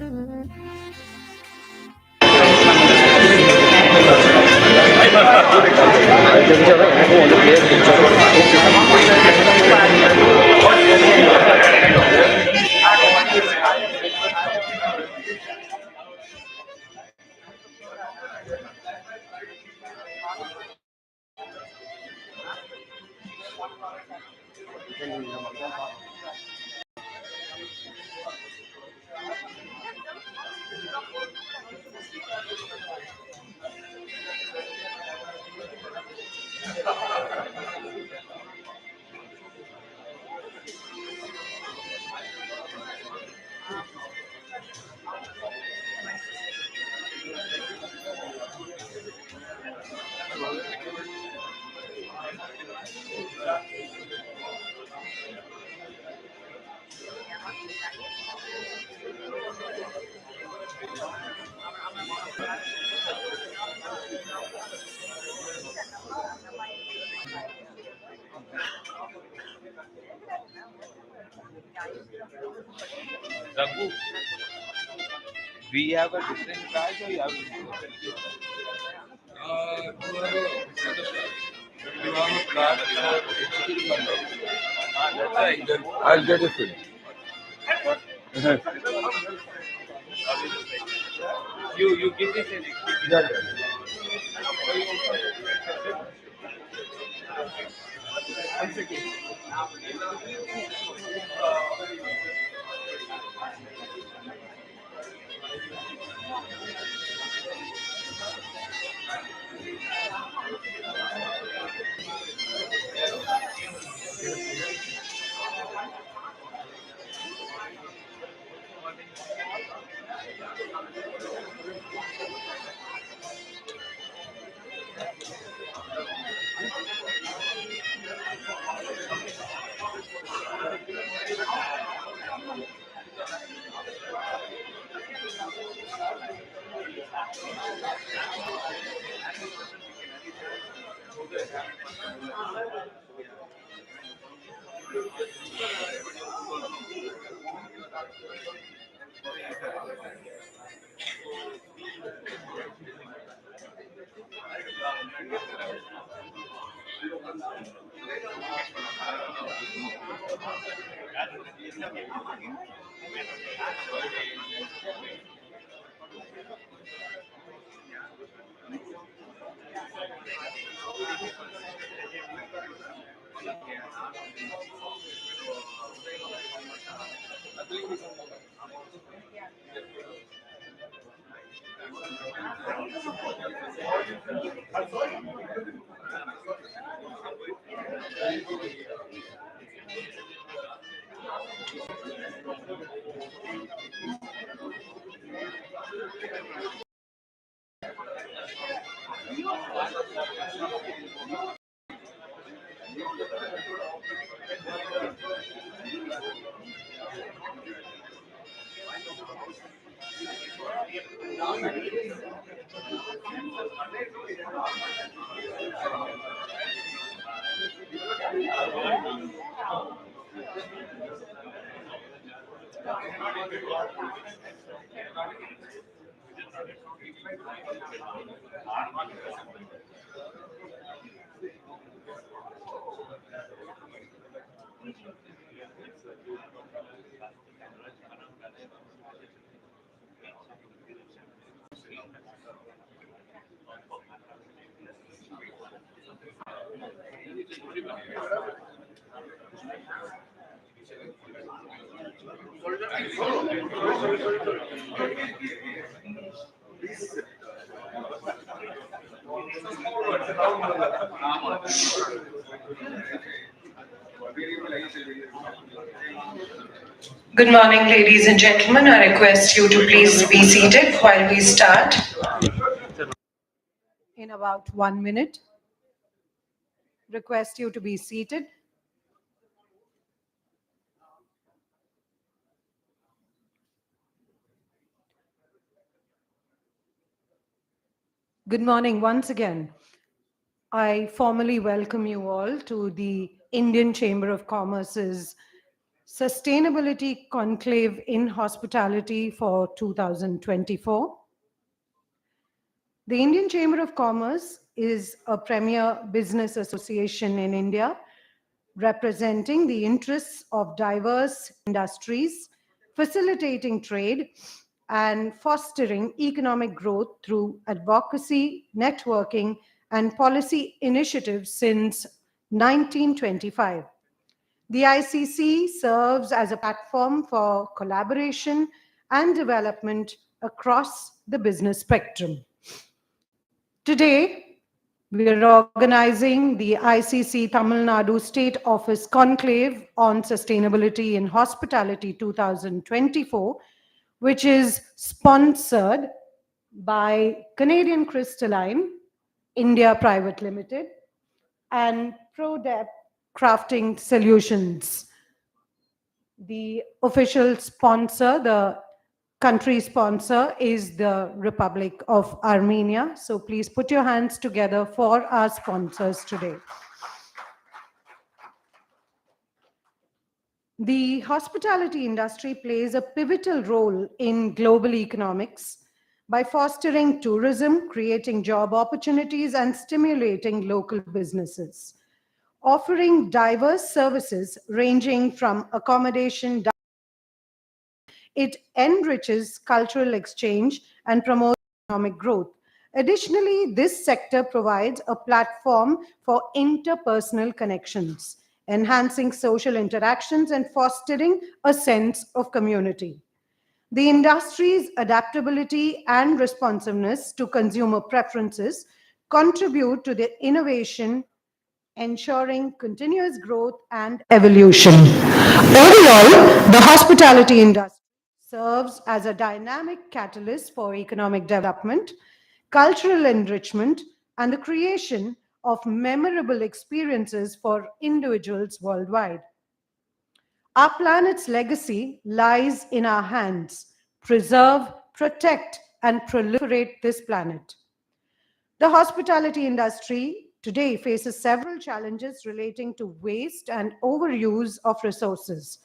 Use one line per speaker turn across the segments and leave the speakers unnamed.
Raghu, we have a different badge or you have
You have a card for executive member.
that's right.
I'll get it filled.
You give this an
Yeah.
Good morning, ladies and gentlemen. I request you to please be seated while we start. In about 1 minute, request you to be seated. Good morning once again. I formally welcome you all to the Indian Chamber of Commerce's
Sustainability Conclave in Hospitality for 2024. The Indian Chamber of Commerce is a premier business association in India, representing the interests of diverse industries, facilitating trade, and fostering economic growth through advocacy, networking, and policy initiatives since 1925. The ICC serves as a platform for collaboration and development across the business spectrum. Today, we are organizing the ICC Tamil Nadu State Office Conclave on Sustainability in Hospitality 2024, which is sponsored by Canadian Crystalline, India Private Limited, and ProDep Crafting Solutions. The official sponsor, the country sponsor, is the Republic of Armenia. So please put your hands together for our sponsors today. The hospitality industry plays a pivotal role in global economics by fostering tourism, creating job opportunities, and stimulating local businesses. Offering diverse services ranging from accommodation, it enriches cultural exchange and promotes economic growth. Additionally, this sector provides a platform for interpersonal connections, enhancing social interactions and fostering a sense of community. The industry's adaptability and responsiveness to consumer preferences contribute to the innovation, ensuring continuous growth and evolution. Overall, the hospitality industry serves as a dynamic catalyst for economic development, cultural enrichment, and the creation of memorable experiences for individuals worldwide. Our planet's legacy lies in our hands. Preserve, protect, and proliferate this planet. The hospitality industry today faces several challenges relating to waste and overuse of resources,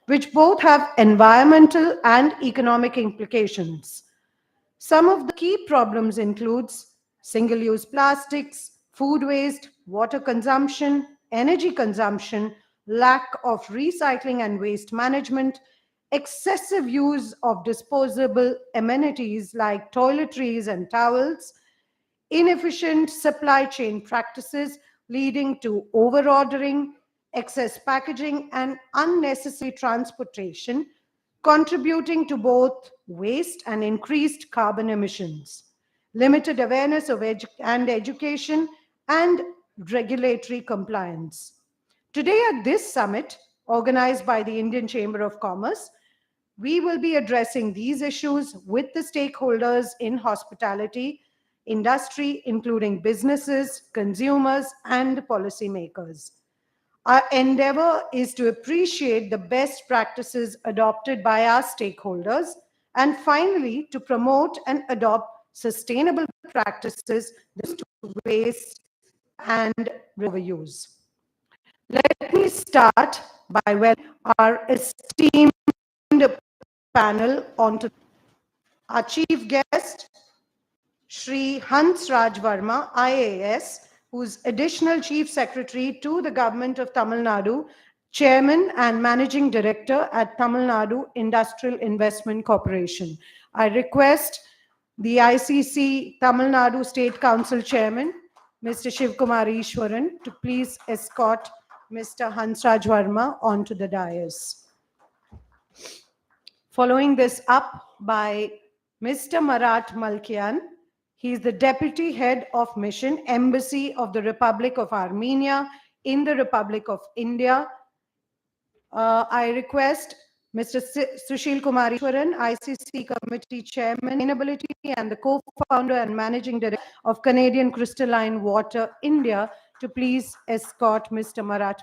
which both have environmental and economic implications. Some of the key problems include single-use plastics, food waste, water consumption, energy consumption, lack of recycling and waste management, excessive use of disposable amenities like toiletries and towels, inefficient supply chain practices leading to overordering, excess packaging, and unnecessary transportation, contributing to both waste and increased carbon emissions, limited awareness of education, and regulatory compliance. Today, at this summit, organized by the Indian Chamber of Commerce, we will be addressing these issues with the stakeholders in hospitality industry, including businesses, consumers, and policymakers. Our endeavor is to appreciate the best practices adopted by our stakeholders, and finally, to promote and adopt sustainable practices to waste and overuse. Let me start by welcoming our esteemed panel onto our chief guest, Shri Hans Raj Verma, IAS, who's Additional Chief Secretary to the Government of Tamil Nadu, Chairman and Managing Director at Tamil Nadu Industrial Investment Corporation. I request the ICC Tamil Nadu State Council Chairman, Mr. Shivkumar Ishwaran, to please escort Mr. Hans Raj Verma onto the dais. Following this up by Mr. Marat Malkian. He is the Deputy Head of Mission, Embassy of the Republic of Armenia in the Republic of India. I request Mr. Sushil Kumar Ishwaran, ICC Committee Chairman, Sustainability, and the co-founder and Managing Director of Canadian Crystalline Water India, to please escort Mr. Marat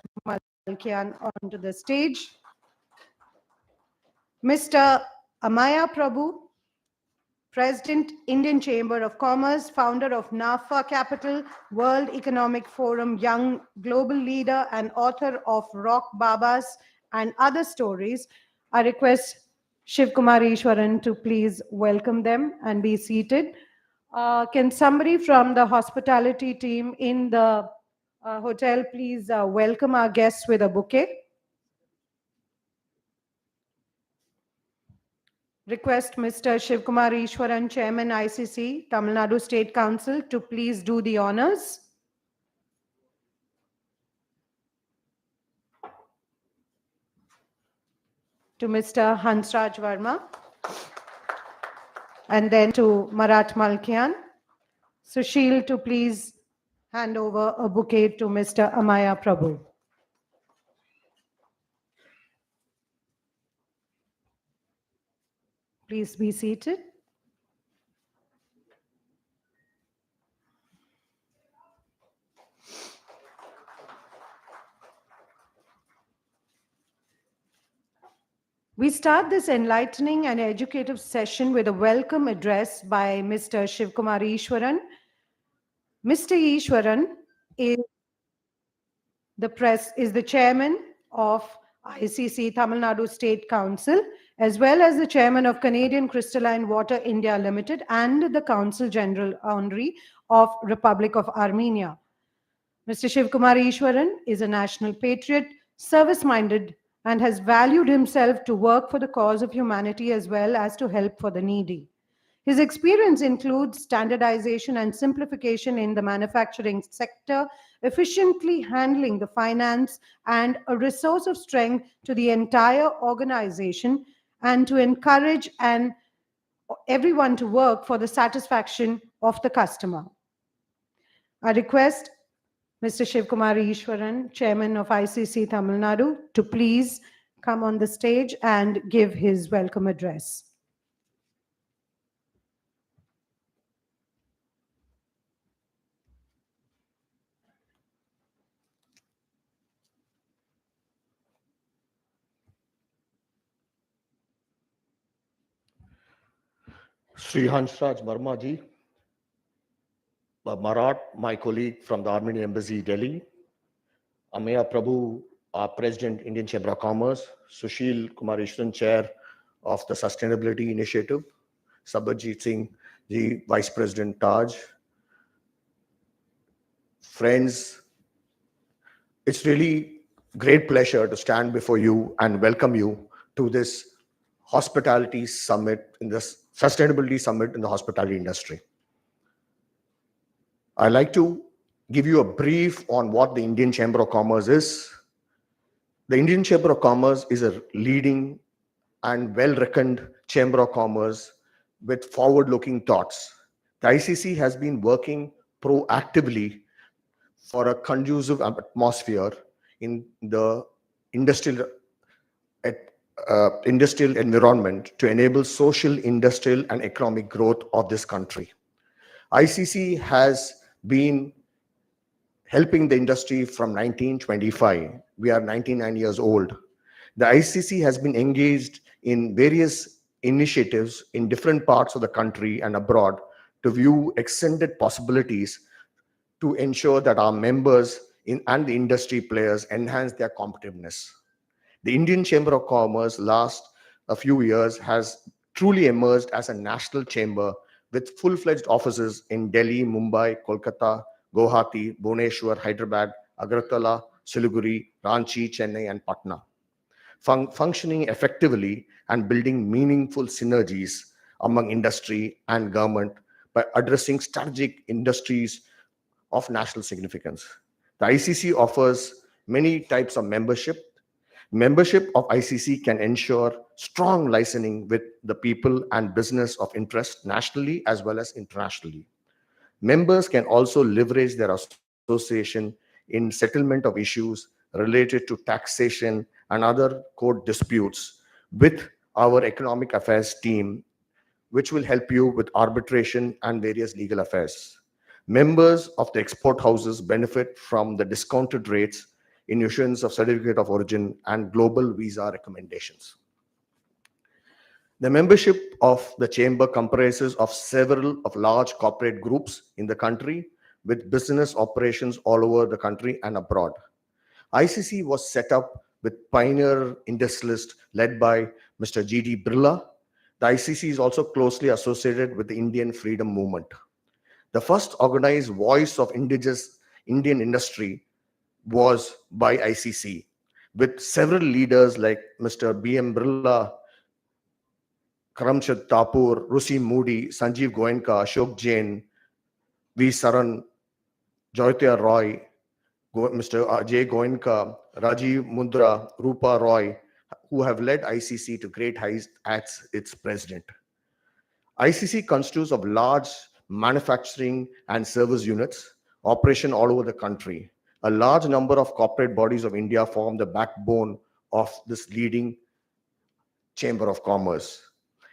Malkian onto the stage. Mr. Amaya Prabhu, President, Indian Chamber of Commerce, founder of NAFA Capital, World Economic Forum Young Global Leader, and author of Rock Babas and other stories. I request Shiv Kumar Ishwaran to please welcome them and be seated. Can somebody from the hospitality team in the hotel please welcome our guests with a bouquet? Request Mr. Shiv Kumar Ishwaran, Chairman ICC, Tamil Nadu State Council, to please do the honors. To Mr. Hansraj Verma, and then to Marat Malkian. Sushil to please hand over a bouquet to Mr. Amaya Prabhu. Please be seated. We start this enlightening and educative session with a welcome address by Mr. Shiv Kumar Ishwaran. Mr. Ishwaran is the chairman of ICC Tamil Nadu State Council, as well as the chairman of Canadian Crystalline Water India Limited and the Council General Honorary of Republic of Armenia. Mr. Shiv Kumar Ishwaran is a national patriot, service-minded, and has valued himself to work for the cause of humanity as well as to help for the needy. His experience includes standardization and simplification in the manufacturing sector, efficiently handling the finance, and a resource of strength to the entire organization, and to encourage everyone to work for the satisfaction of the customer. I request Mr. Shiv Kumar Ishwaran, Chairman of ICC Tamil Nadu, to please come on the stage and give his welcome address.
Sri Hansraj Verma ji, Marat, my colleague from the Armenian Embassy, Delhi, Amaya Prabhu, our President, Indian Chamber of Commerce, Sushil Kumar Ishwaran, Chair of the Sustainability Initiative, Sabajit Singh ji, Vice President, Taj. Friends, it's really great pleasure to stand before you and welcome you to this hospitality summit, in this sustainability summit in the hospitality industry. I'd like to give you a brief on what the Indian Chamber of Commerce is. The Indian Chamber of Commerce is a leading and well-reckoned Chamber of Commerce with forward-looking thoughts. The ICC has been working proactively for a conducive atmosphere in the industrial environment to enable social, industrial, and economic growth of this country. ICC has been helping the industry from 1925. We are 99 years old. The ICC has been engaged in various initiatives in different parts of the country and abroad to view extended possibilities to ensure that our members and the industry players enhance their competitiveness. The Indian Chamber of Commerce last a few years has truly emerged as a national chamber with full-fledged offices in Delhi, Mumbai, Kolkata, Guwahati, Bhubaneswar, Hyderabad, Agartala, Siliguri, Ranchi, Chennai, and Patna. Functioning effectively and building meaningful synergies among industry and government by addressing strategic industries of national significance. The ICC offers many types of membership. Membership of ICC can ensure strong licensing with the people and business of interest nationally as well as internationally. Members can also leverage their association in settlement of issues related to taxation and other court disputes with our economic affairs team, which will help you with arbitration and various legal affairs. Members of the export houses benefit from the discounted rates in issuance of certificate of origin and global visa recommendations. The membership of the chamber comprises of several of large corporate groups in the country with business operations all over the country and abroad. ICC was set up with pioneer industrialists led by Mr. G.D. Birla. The ICC is also closely associated with the Indian freedom movement. The first organized voice of indigenous Indian industry was by ICC, with several leaders like Mr. B.M. Birla, Karamchand Tapur, Rusi Moody, Sanjeev Goenka, Ashok Jain, V. Saran, Joytia Roy, Mr. J. Goenka, Rajiv Mundra, Rupa Roy, who have led ICC to great heights as its president. ICC constitutes of large manufacturing and service units, operation all over the country. A large number of corporate bodies of India form the backbone of this leading chamber of commerce.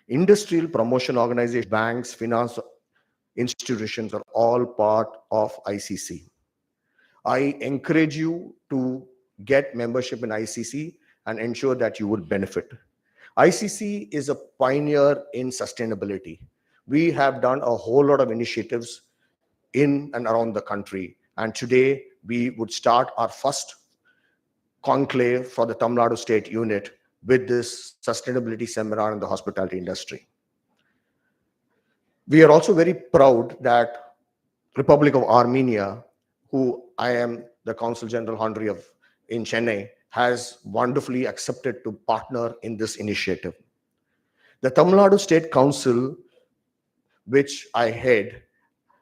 Industrial promotion organizations, banks, finance institutions are all part of ICC. I encourage you to get membership in ICC and ensure that you will benefit. ICC is a pioneer in sustainability. We have done a whole lot of initiatives in and around the country. And today we would start our first conclave for the Tamil Nadu state unit with this sustainability seminar in the hospitality industry. We are also very proud that Republic of Armenia, who I am the Consul General Honorary of in Chennai, has wonderfully accepted to partner in this initiative. The Tamil Nadu State Council, which I head,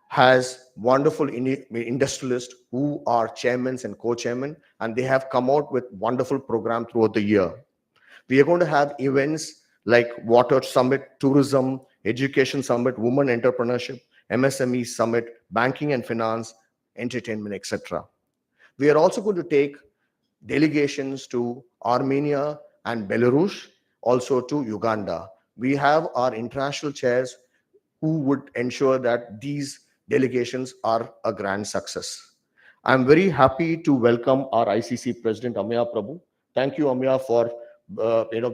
has wonderful industrialists who are chairmen and co-chairmen, and they have come out with wonderful program throughout the year. We are going to have events like Water Summit, Tourism, Education Summit, Women Entrepreneurship, MSME Summit, Banking and Finance, Entertainment, etc. We are also going to take delegations to Armenia and Belarus, also to Uganda. We have our international chairs who would ensure that these delegations are a grand success. I'm very happy to welcome our ICC President Amya Prabhu. Thank you, Amya, for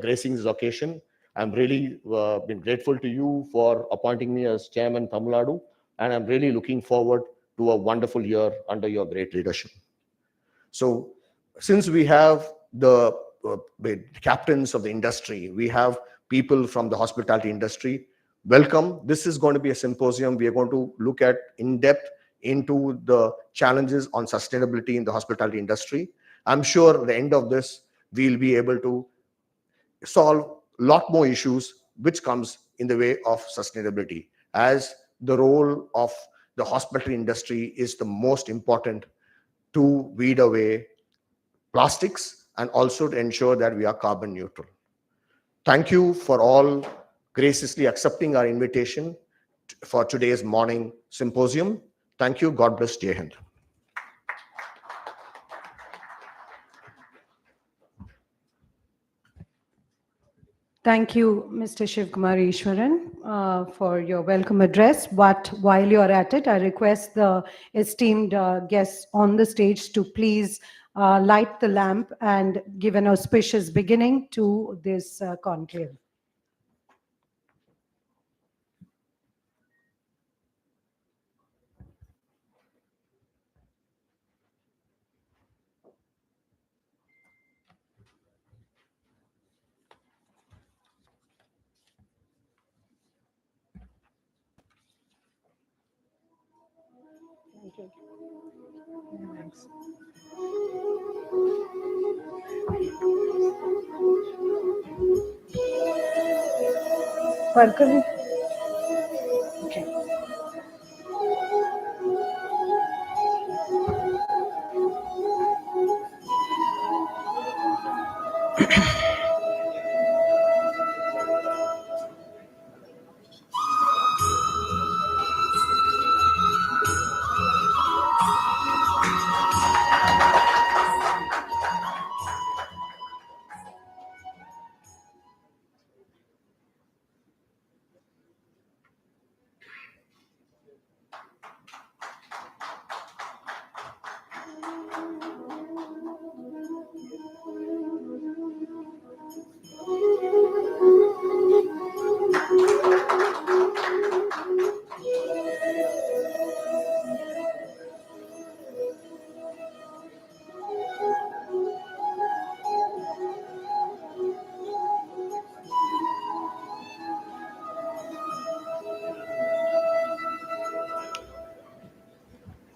gracing this occasion. I'm really been grateful to you for appointing me as Chairman Tamil Nadu, and I'm really looking forward to a wonderful year under your great leadership. So, since we have the captains of the industry, we have people from the hospitality industry. Welcome. This is going to be a symposium. We are going to look at in depth into the challenges on sustainability in the hospitality industry. I'm sure at the end of this, we'll be able to solve a lot more issues which comes in the way of sustainability, as the role of the hospitality industry is the most important to weed away plastics and also to ensure that we are carbon neutral. Thank you for all graciously accepting our invitation for today's morning symposium. Thank you. God bless. Jai Hind.
Thank you, Mr. Shivkumar Ishwaran, for your welcome address. But while you're at it, I request the esteemed guests on the stage to please light the lamp and give an auspicious beginning to this conclave. Thank you. Thanks. Parkavi? Okay.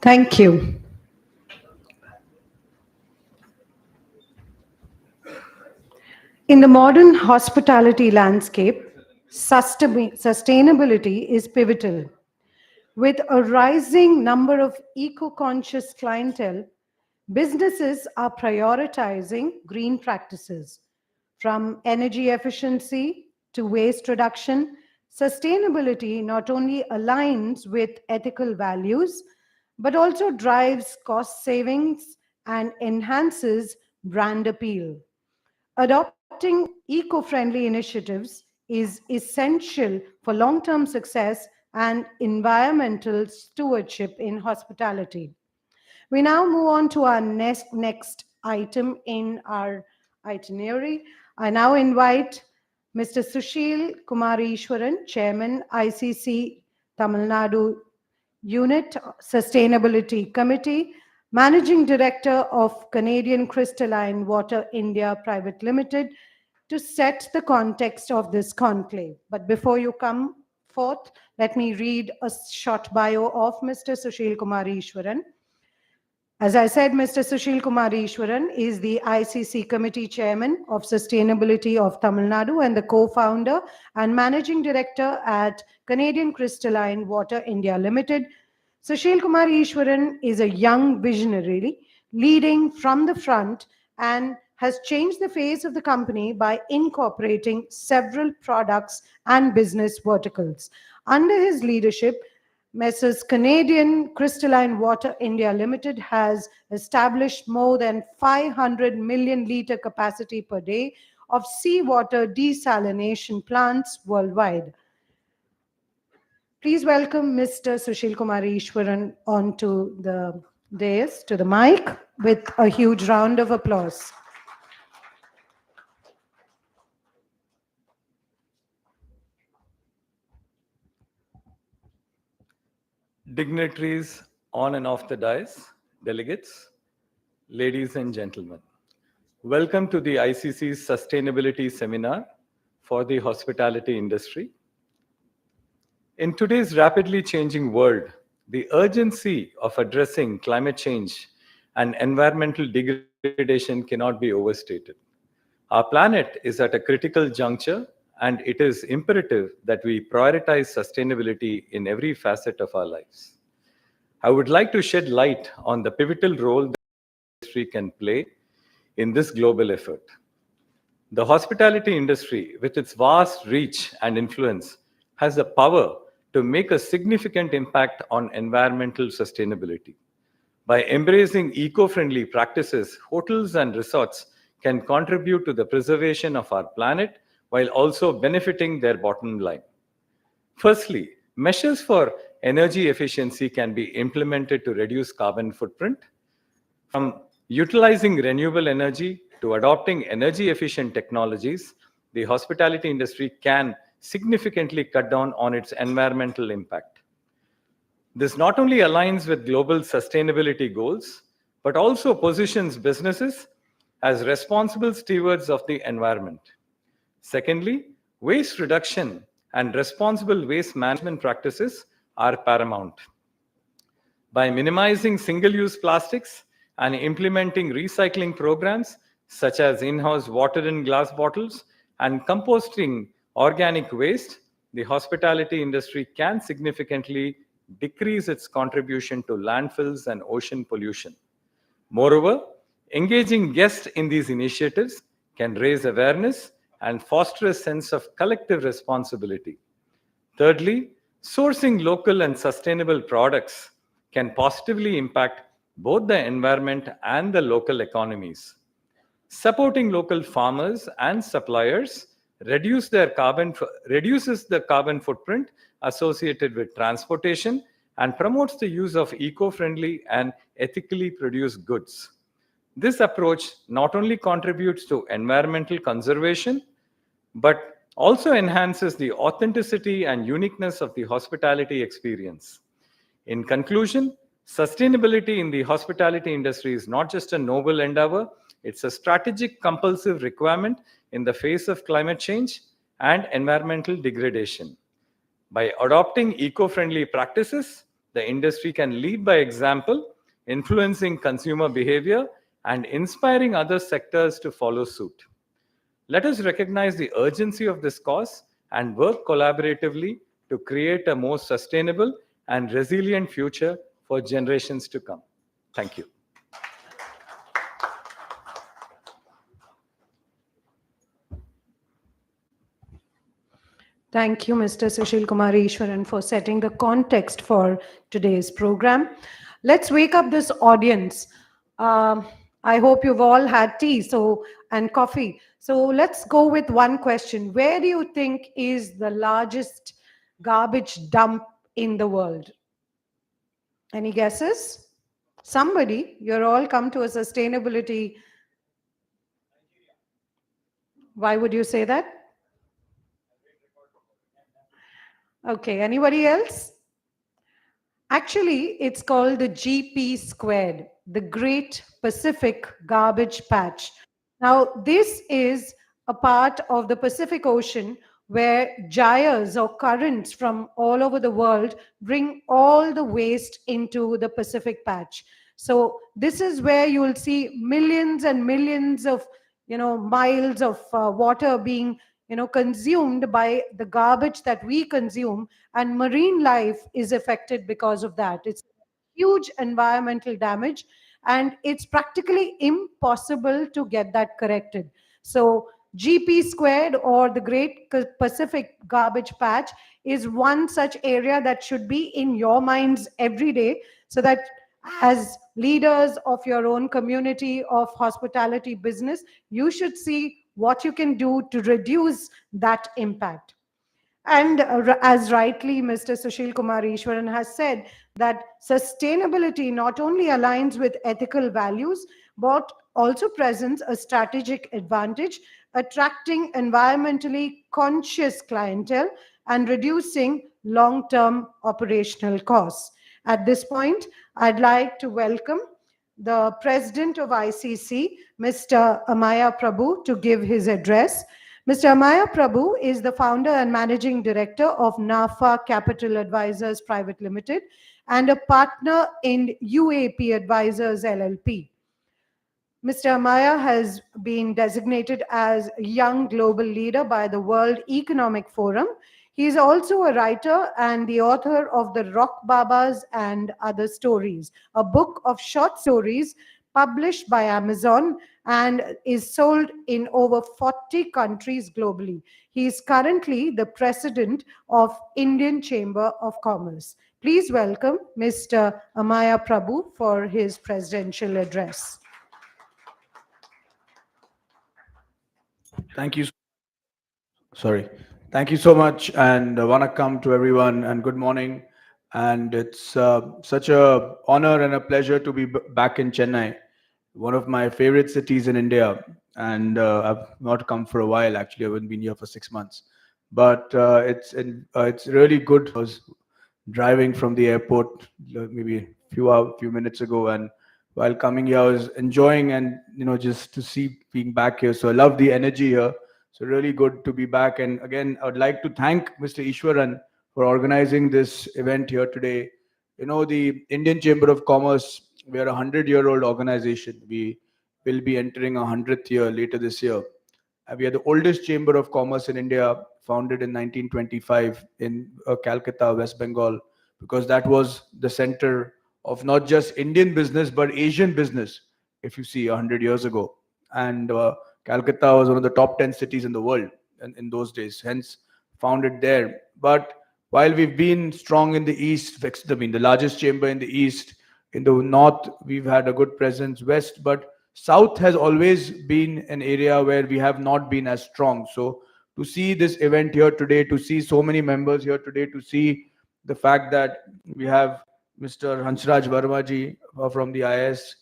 Thank you. In the modern hospitality landscape, sustainability is pivotal. With a rising number of eco-conscious clientele, businesses are prioritizing green practices. From energy efficiency to waste reduction, sustainability not only aligns with ethical values, but also drives cost savings and enhances brand appeal. Adopting eco-friendly initiatives is essential for long-term success and environmental stewardship in hospitality. We now move on to our next item in our itinerary. I now invite Mr. Sushil Kumar Ishwaran, Chairman, ICC Tamil Nadu Unit Sustainability Committee, Managing Director of Canadian Crystalline Water India Private Limited, to set the context of this conclave. But before you come forth, let me read a short bio of Mr. Sushil Kumar Ishwaran. As I said, Mr. Sushil Kumar Ishwaran is the ICC Committee Chairman of Sustainability of Tamil Nadu and the co-founder and Managing Director at Canadian Crystalline Water India Limited. Sushil Kumar Ishwaran is a young visionary leading from the front and has changed the face of the company by incorporating several products and business verticals. Under his leadership, Messrs. Canadian Crystalline Water India Limited has established more than 500 million litre capacity per day of seawater desalination plants worldwide. Please welcome Mr. Sushil Kumar Ishwaran onto the dais, to the mic, with a huge round of applause.
Dignitaries on and off the dais, delegates, ladies and gentlemen. Welcome to the ICC's Sustainability Seminar for the hospitality industry. In today's rapidly changing world, the urgency of addressing climate change and environmental degradation cannot be overstated. Our planet is at a critical juncture, and it is imperative that we prioritize sustainability in every facet of our lives. I would like to shed light on the pivotal role that the industry can play in this global effort. The hospitality industry, with its vast reach and influence, has the power to make a significant impact on environmental sustainability. By embracing eco-friendly practices, hotels and resorts can contribute to the preservation of our planet while also benefiting their bottom line. Firstly, measures for energy efficiency can be implemented to reduce carbon footprint. From utilizing renewable energy to adopting energy efficient technologies, the hospitality industry can significantly cut down on its environmental impact. This not only aligns with global sustainability goals, but also positions businesses as responsible stewards of the environment. Secondly, waste reduction and responsible waste management practices are paramount. By minimizing single-use plastics and implementing recycling programs such as in-house water in glass bottles and composting organic waste, the hospitality industry can significantly decrease its contribution to landfills and ocean pollution. Moreover, engaging guests in these initiatives can raise awareness and foster a sense of collective responsibility. Thirdly, sourcing local and sustainable products can positively impact both the environment and the local economies. Supporting local farmers and suppliers reduces the carbon footprint associated with transportation and promotes the use of eco-friendly and ethically produced goods. This approach not only contributes to environmental conservation, but also enhances the authenticity and uniqueness of the hospitality experience. In conclusion, sustainability in the hospitality industry is not just a noble endeavor, it's a strategic compulsive requirement in the face of climate change and environmental degradation. By adopting eco-friendly practices, the industry can lead by example, influencing consumer behavior and inspiring other sectors to follow suit. Let us recognize the urgency of this cause and work collaboratively to create a more sustainable and resilient future for generations to come. Thank you.
Thank you, Mr. Sushil Kumar Ishwaran, for setting the context for today's program. Let's wake up this audience. I hope you've all had tea and coffee. So let's go with one question. Where do you think is the largest garbage dump in the world? Any guesses? Somebody, you're all come to a sustainability. Why would you say that? Okay, anybody else? Actually, it's called the GP squared, the Great Pacific Garbage Patch. Now, this is a part of the Pacific Ocean where gyres or currents from all over the world bring all the waste into the Pacific Patch. So this is where you will see millions and millions of miles of water being consumed by the garbage that we consume, and marine life is affected because of that. It's huge environmental damage, and it's practically impossible to get that corrected. So GP squared, or the Great Pacific Garbage Patch, is one such area that should be in your minds every day, so that as leaders of your own community of hospitality business, you should see what you can do to reduce that impact. And as rightly Mr. Sushil Kumar Ishwaran has said, that sustainability not only aligns with ethical values, but also presents a strategic advantage, attracting environmentally conscious clientele and reducing long-term operational costs. At this point, I'd like to welcome the President of ICC, Mr. Amaya Prabhu, to give his address. Mr. Amaya Prabhu is the founder and managing director of NAFA Capital Advisors Private Limited and a partner in UAP Advisors LLP. Mr. Amaya has been designated as a young global leader by the World Economic Forum. He is also a writer and the author of The Rock Babas and Other Stories, a book of short stories published by Amazon and is sold in over 40 countries globally. He is currently the president of Indian Chamber of Commerce. Please welcome Mr. Amaya Prabhu for his presidential address.
Thank you. Sorry. Thank you so much, and vanakkam to everyone, and good morning. And it's such a honor and a pleasure to be back in Chennai, one of my favorite cities in India. And I've not come for a while. Actually, I haven't been here for 6 months. But it's really good. I was driving from the airport maybe a few minutes ago, and while coming here, I was enjoying and just to see being back here. So I love the energy here. So really good to be back. And again, I would like to thank Mr. Ishwaran for organizing this event here today. The Indian Chamber of Commerce, we are a 100-year-old organization. We will be entering a 100th year later this year. We are the oldest chamber of commerce in India, founded in 1925 in Calcutta, West Bengal, because that was the center of not just Indian business, but Asian business, if you see 100 years ago. And Calcutta was one of the top 10 cities in the world in those days, hence founded there. But while we've been strong in the East, the largest chamber in the East, in the North, we've had a good presence, West, but South has always been an area where we have not been as strong. So to see this event here today, to see so many members here today, to see the fact that we have Mr. Hansraj Verma-ji from the IS,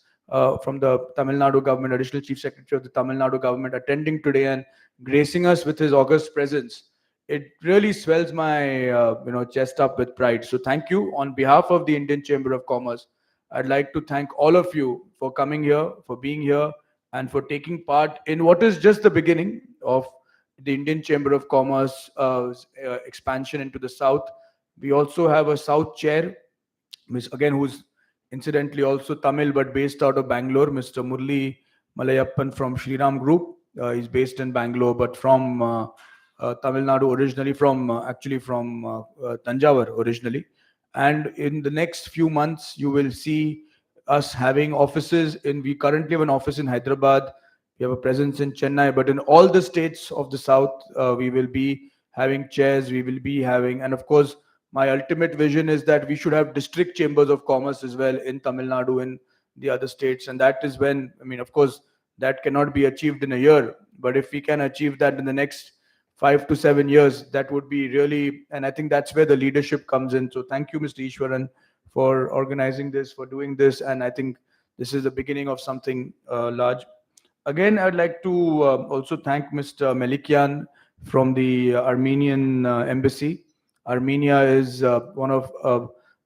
from the Tamil Nadu government, Additional Chief Secretary of the Tamil Nadu government, attending today and gracing us with his august presence. It really swells my chest up with pride. So thank you on behalf of the Indian Chamber of Commerce. I'd like to thank all of you for coming here, for being here, and for taking part in what is just the beginning of the Indian Chamber of Commerce expansion into the South. We also have a South chair again, who's incidentally also Tamil but based out of Bangalore, Mr. Murli Malayappan from Shriram Group. He's based in Bangalore but from Tamil Nadu originally, from actually from Tanjavur originally. And in the next few months, you will see us having offices we currently have an office in Hyderabad. We have a presence in Chennai, but in all the states of the south, we will be having chairs. We will be having, and of course, my ultimate vision is that we should have district chambers of commerce as well in Tamil Nadu and the other states. And that is when, I mean, of course, that cannot be achieved in a year. But if we can achieve that in the next 5 to 7 years, that would be really, and I think that's where the leadership comes in. So thank you, Mr. Ishwaran, for organizing this, for doing this. And I think this is the beginning of something large. Again, I'd like to also thank Mr. Melikian from the Armenian embassy. Armenia is one of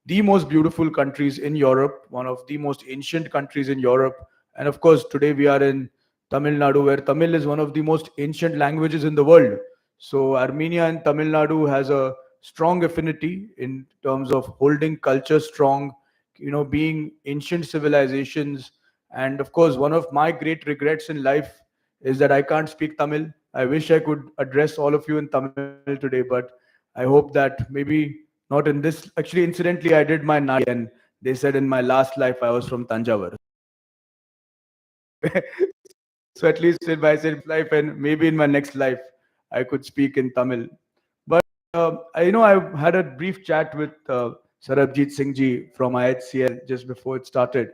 the most beautiful countries in Europe, one of the most ancient countries in Europe. And of course, today we are in Tamil Nadu, where Tamil is one of the most ancient languages in the world. So Armenia and Tamil Nadu has a strong affinity in terms of holding culture strong, being ancient civilizations. And of course, one of my great regrets in life is that I can't speak Tamil. I wish I could address all of you in Tamil today, but I hope that maybe not in this. Actually, incidentally, I did my Nadi, and they said in my last life I was from Tanjavur. So at least in my life and maybe in my next life, I could speak in Tamil. But I had a brief chat with Sarabjit Singh ji from IHCL just before it started.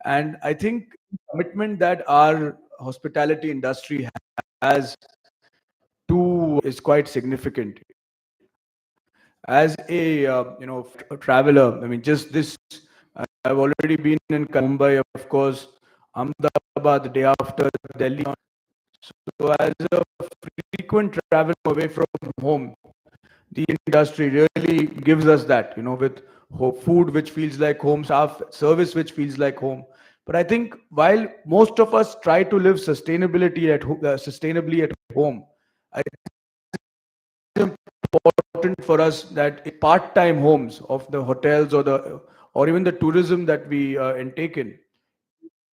And I think the commitment that our hospitality industry has to is quite significant. As a a traveler, I mean, just this, I've already been in Mumbai, of course, Ahmedabad the day after, Delhi. So as a frequent traveler away from home, the industry really gives us that, with food which feels like home, staff service which feels like home. But I think while most of us try to live sustainably at home, I think it's important for us that part-time homes of the hotels or even the tourism that we intake in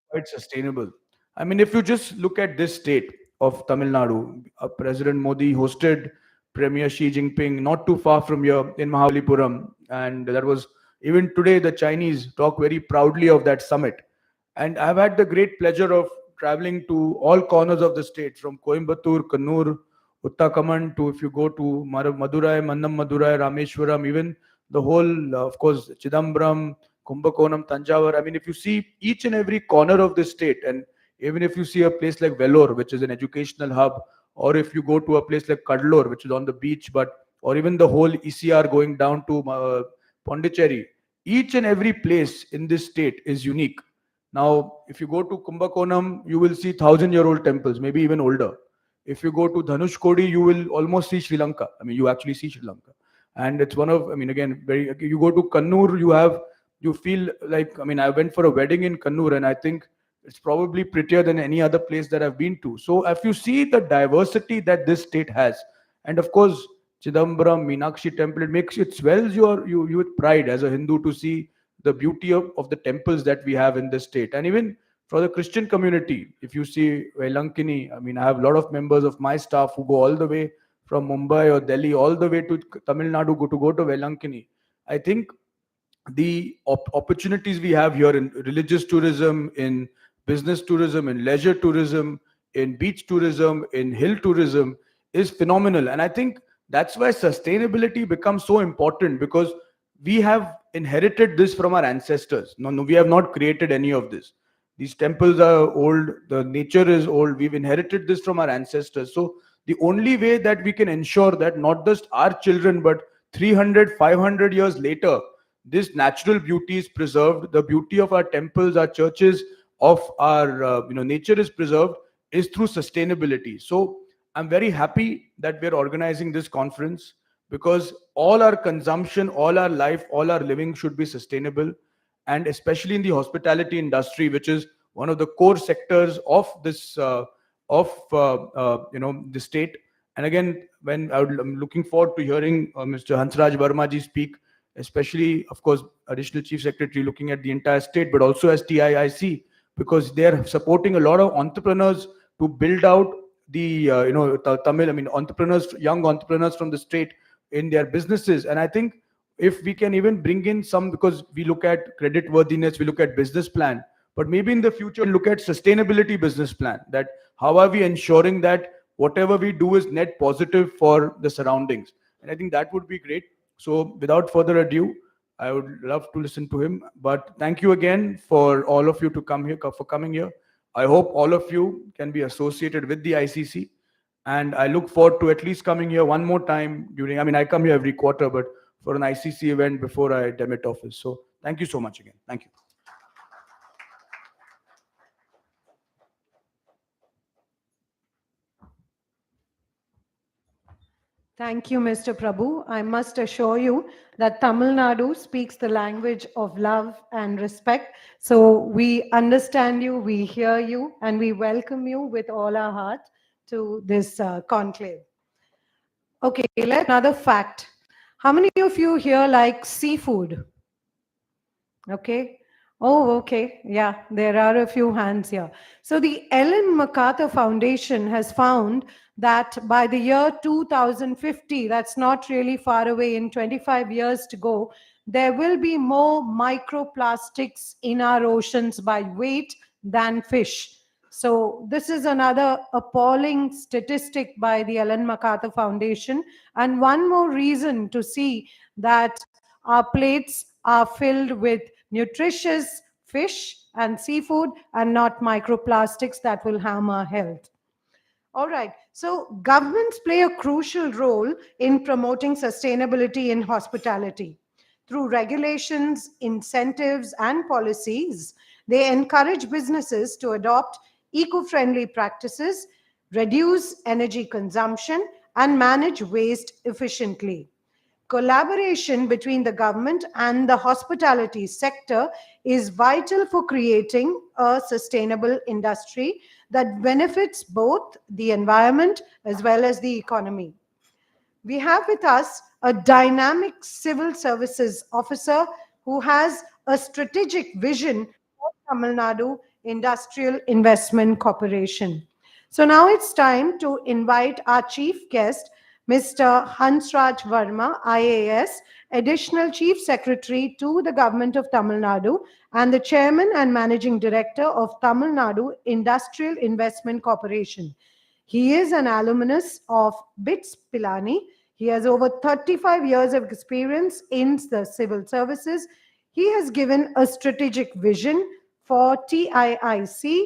quite sustainable. I mean, if you just look at this state of Tamil Nadu, President Modi hosted Premier Xi Jinping not too far from here in Mahabalipuram, and that was, even today the Chinese talk very proudly of that summit. And I've had the great pleasure of traveling to all corners of the state, from Coimbatore, Kannur, Uttakaman, to if you go to Madurai, Mannam Madurai, Rameshwaram, even the whole, of course, Chidambaram, Kumbakonam, Tanjavur. I mean, if you see each and every corner of the state, and even if you see a place like Vellore, which is an educational hub, or if you go to a place like Kadalur, which is on the beach, or even the whole ECR going down to Pondicherry, each and every place in this state is unique. Now, if you go to Kumbakonam, you will see 1,000-year-old temples, maybe even older. If you go to Dhanushkodi, you will almost see Sri Lanka. I mean, you actually see Sri Lanka. And it's one of, I mean, again, you go to Kannur, you feel like, I mean, I went for a wedding in Kannur, and I think it's probably prettier than any other place that I've been to. So if you see the diversity that this state has, and of course, Chidambaram, Meenakshi temple, it swells you with pride as a Hindu to see the beauty of the temples that we have in this state. And even for the Christian community, if you see Velankini, I mean, I have a lot of members of my staff who go all the way from Mumbai or Delhi, all the way to Tamil Nadu go to Velankini. I think the opportunities we have here in religious tourism, in business tourism, in leisure tourism, in beach tourism, in hill tourism is phenomenal. And I think that's why sustainability becomes so important, because we have inherited this from our ancestors. No, we have not created any of this. These temples are old, the nature is old. We've inherited this from our ancestors. So the only way that we can ensure that not just our children, but 300, 500 years later, this natural beauty is preserved, the beauty of our temples, our churches, of our nature is preserved, is through sustainability. So I'm very happy that we're organizing this conference, because all our consumption, all our life, all our living should be sustainable. And especially in the hospitality industry, which is one of the core sectors of this the state. And again, I'm looking forward to hearing Mr. Hansraj Verma ji speak. especially, of course, Additional Chief Secretary looking at the entire state, but also as TIIC, because they are supporting a lot of entrepreneurs to build out the Tamil, I mean, entrepreneurs, young entrepreneurs from the state in their businesses. And I think if we can even bring in some, because we look at credit worthiness, we look at business plan, but maybe in the future look at sustainability business plan, that how are we ensuring that whatever we do is net positive for the surroundings. And I think that would be great. So without further ado, I would love to listen to him. But thank you again for all of you to come here, for coming here. I hope all of you can be associated with the ICC. And I look forward to at least coming here one more time during, I mean, I come here every quarter, but for an ICC event before I demit office. So thank you so much again. Thank you.
Thank you, Mr. Prabhu. I must assure you that Tamil Nadu speaks the language of love and respect. So we understand you, we hear you, and we welcome you with all our heart to this conclave. Okay, another fact. How many of you here like seafood? Okay. Oh, okay. Yeah, there are a few hands here. So the Ellen MacArthur Foundation has found that by the year 2050, that's not really far away, in 25 years to go, there will be more microplastics in our oceans by weight than fish. So this is another appalling statistic by the Ellen MacArthur Foundation, and one more reason to see that our plates are filled with nutritious fish and seafood and not microplastics that will harm our health. All right, so governments play a crucial role in promoting sustainability in hospitality. Through regulations, incentives, and policies, they encourage businesses to adopt eco-friendly practices, reduce energy consumption, and manage waste efficiently. Collaboration between the government and the hospitality sector is vital for creating a sustainable industry that benefits both the environment as well as the economy. We have with us a dynamic civil services officer who has a strategic vision for Tamil Nadu Industrial Investment Corporation. So now it's time to invite our chief guest, Mr. Hansraj Verma, IAS, Additional Chief Secretary to the Government of Tamil Nadu and the Chairman and Managing Director of Tamil Nadu Industrial Investment Corporation. He is an alumnus of BITS Pilani. He has over 35 years of experience in the civil services. He has given a strategic vision for TIIC,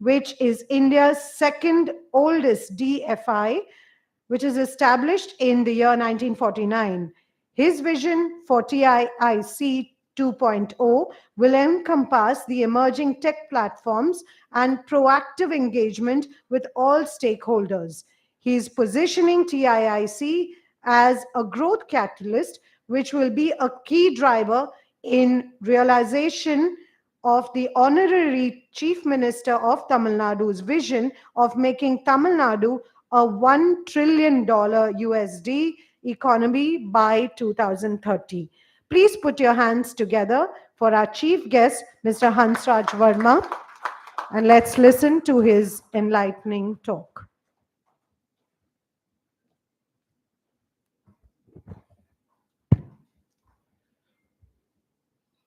which is India's second oldest DFI, which is established in the year 1949. His vision for TIIC 2.0 will encompass the emerging tech platforms and proactive engagement with all stakeholders. He is positioning TIIC as a growth catalyst, which will be a key driver in realization of the Honorary Chief Minister of Tamil Nadu's vision of making Tamil Nadu a $1 trillion USD economy by 2030. Please put your hands together for our chief guest, Mr. Hansraj Verma, and let's listen to his enlightening talk.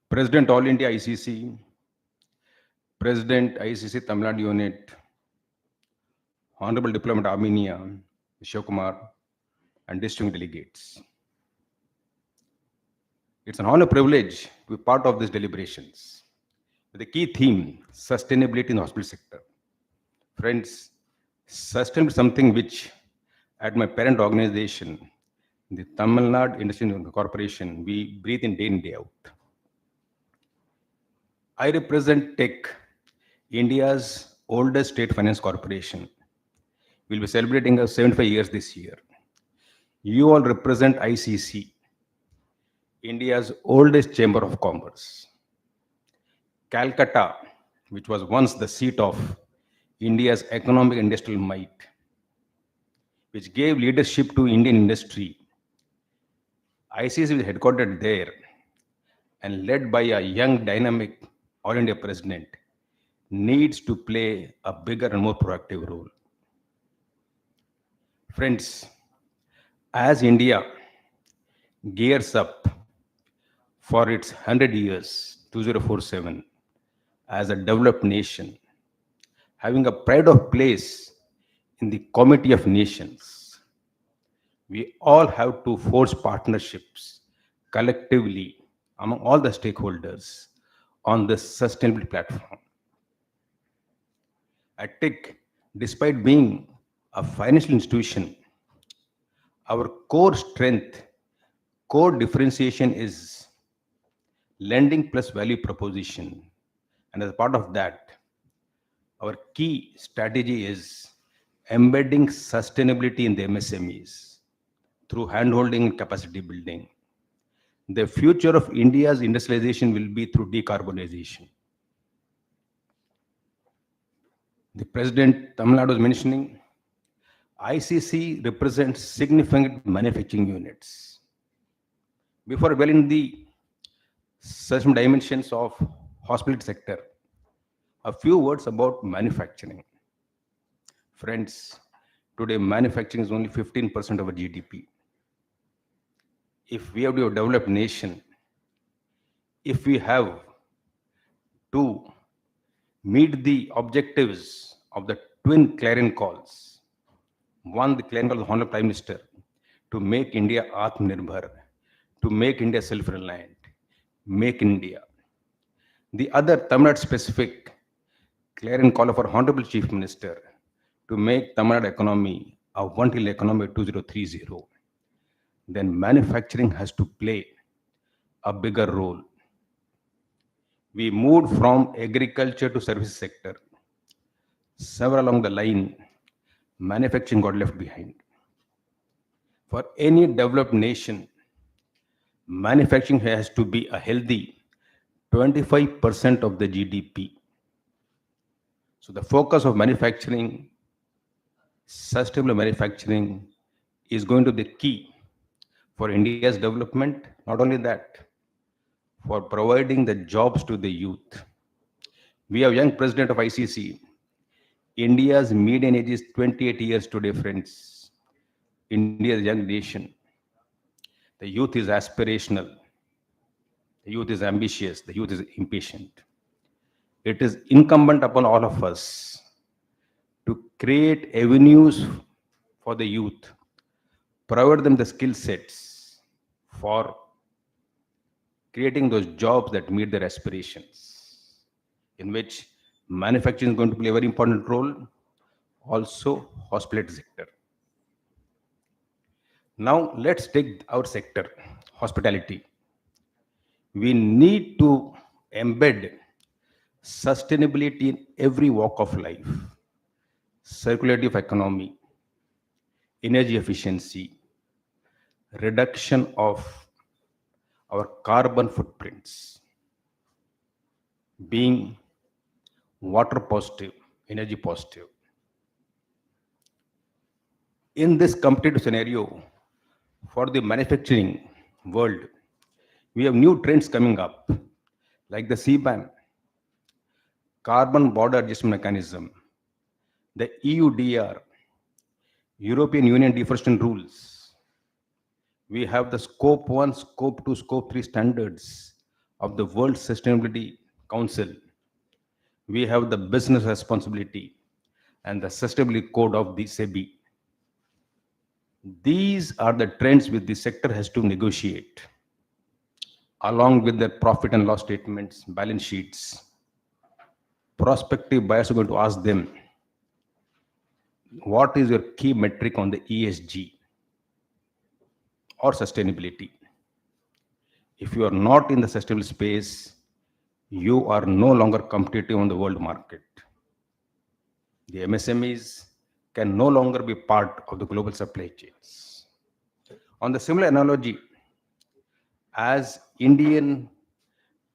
President All India ICC, President ICC Tamil Nadu Unit, Honorable Diplomat Armenia, Kumar, and distinguished delegates. It's an honor privilege to be part of these deliberations with the key theme, sustainability in the hospital sector. Friends, sustainability is something which at my parent organization, the Tamil Nadu Industrial Corporation, we breathe in day out. I represent TEC, India's oldest state finance corporation. We'll be celebrating our 75 years this year. You all represent ICC, India's oldest chamber of commerce. Calcutta, which was once the seat of India's economic industrial might, which gave leadership to Indian industry. ICC is headquartered there and led by a young, dynamic All India president, needs to play a bigger and more proactive role. Friends, as India gears up for its 100 years, 2047, as a developed nation, having a pride of place in the Committee of Nations, we all have to forge partnerships collectively among all the stakeholders on this sustainability platform. At TIC, despite being a financial institution, our core strength, core differentiation is lending plus value proposition. And as a part of that, our key strategy is embedding sustainability in the MSMEs through handholding and capacity building. The future of India's industrialization will be through decarbonization. The President Tamil Nadu was mentioning ICC represents significant manufacturing units. Before dwelling the certain dimensions of hospitality sector, a few words about manufacturing. Friends, today manufacturing is only 15% of our GDP. If we have to be a developed nation, if we have to meet the objectives of the twin clarion calls, one, the clarion call of the Honorable Prime Minister, to make India Atmanirbhar, to make India self-reliant, make India. The other, Tamil Nadu specific clarion call of our Honorable Chief Minister, to make Tamil Nadu economy a one trillion economy 2030. Then manufacturing has to play a bigger role. We moved from agriculture to service sector. Somewhere along the line, manufacturing got left behind. For any developed nation, manufacturing has to be a healthy 25% of the GDP. So the focus of manufacturing, sustainable manufacturing, is going to be the key for India's development. Not only that, for providing the jobs to the youth. We have young president of ICC. India's median age is 28 years today, friends. India is a young nation. The youth is aspirational. The youth is ambitious. The youth is impatient. It is incumbent upon all of us to create avenues for the youth, provide them the skill sets for creating those jobs that meet their aspirations, in which manufacturing is going to play a very important role, also hospitality sector. Now let's take our sector, hospitality. We need to embed sustainability in every walk of life, circularity of economy, energy efficiency, reduction of our carbon footprints, being water positive, energy positive. In this competitive scenario, for the manufacturing world, we have new trends coming up, like the CBAM, Carbon Border Adjustment Mechanism, the EUDR, European Union Deforestation Rules. We have the Scope 1, Scope 2, Scope 3 standards of the World Sustainability Council. We have the business responsibility and the sustainability code of the SEBI. These are the trends which the sector has to negotiate, along with their profit and loss statements, balance sheets. Prospective buyers are going to ask them, what is your key metric on the ESG or sustainability? If you are not in the sustainable space, you are no longer competitive on the world market. The MSMEs can no longer be part of the global supply chains. On the similar analogy, as Indian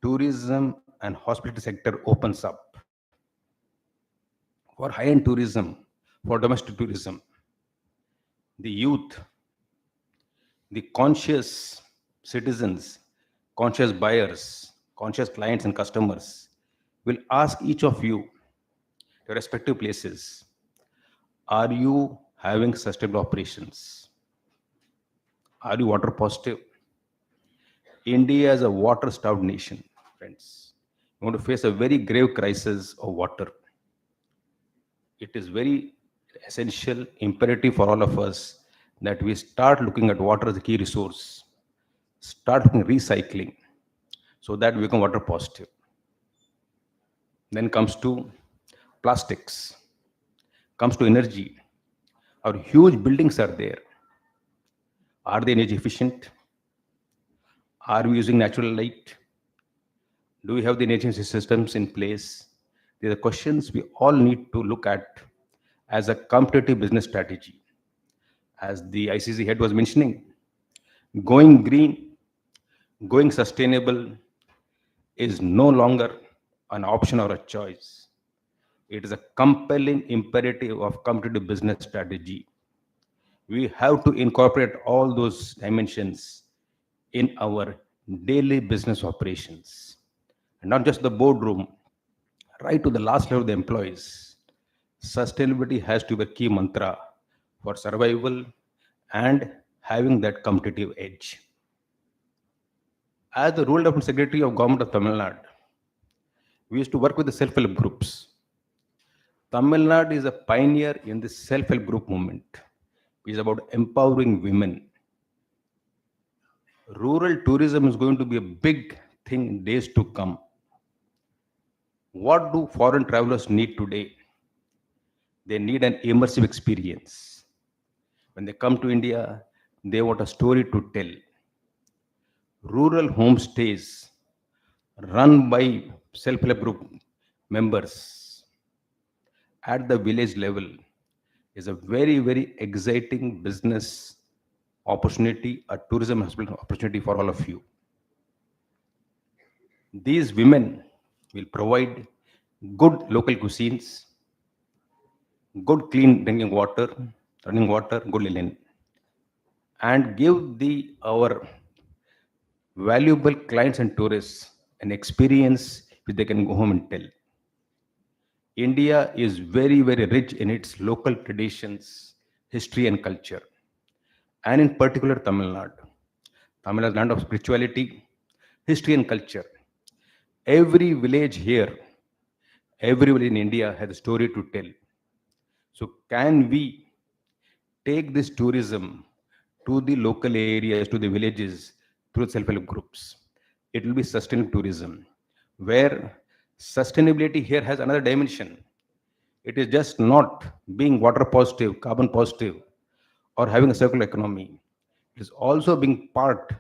tourism and hospitality sector opens up for high-end tourism, for domestic tourism, the youth, the conscious citizens conscious buyers, conscious clients and customers will ask each of you, your respective places, are you having sustainable operations? Are you water positive? India is a water-starved nation, friends. We want to face a very grave crisis of water. It is very essential, imperative for all of us that we start looking at water as a key resource, start looking at recycling, so that we become water positive. Then comes to plastics, comes to energy. Our huge buildings are there. Are they energy efficient? Are we using natural light? Do we have the energy systems in place? These are questions we all need to look at as a competitive business strategy. As the ICC head was mentioning, going green, going sustainable is no longer an option or a choice. It is a compelling imperative of competitive business strategy. We have to incorporate all those dimensions in our daily business operations. And not just the boardroom, right to the last level of the employees. Sustainability has to be a key mantra for survival and having that competitive edge. As the Rural Development Secretary of Government of Tamil Nadu, we used to work with the self-help groups. Tamil Nadu is a pioneer in the self-help group movement, which is about empowering women. Rural tourism is going to be a big thing in days to come. What do foreign travelers need today? They need an immersive experience. When they come to India, they want a story to tell. Rural homestays run by self-help group members at the village level is a very, very exciting business opportunity, a tourism opportunity for all of you. These women will provide good local cuisines, good clean drinking water, running water, good linen, and give our valuable clients and tourists an experience which they can go home and tell. India is very, very rich in its local traditions, history, and culture, and in particular Tamil Nadu. Tamil Nadu is land of spirituality, history, and culture. Every village here, every village in India has a story to tell. So, can we take this tourism to the local areas, to the villages, through self-help groups? It will be sustainable tourism, where sustainability here has another dimension. It is just not being water positive, carbon positive, or having a circular economy. It is also being part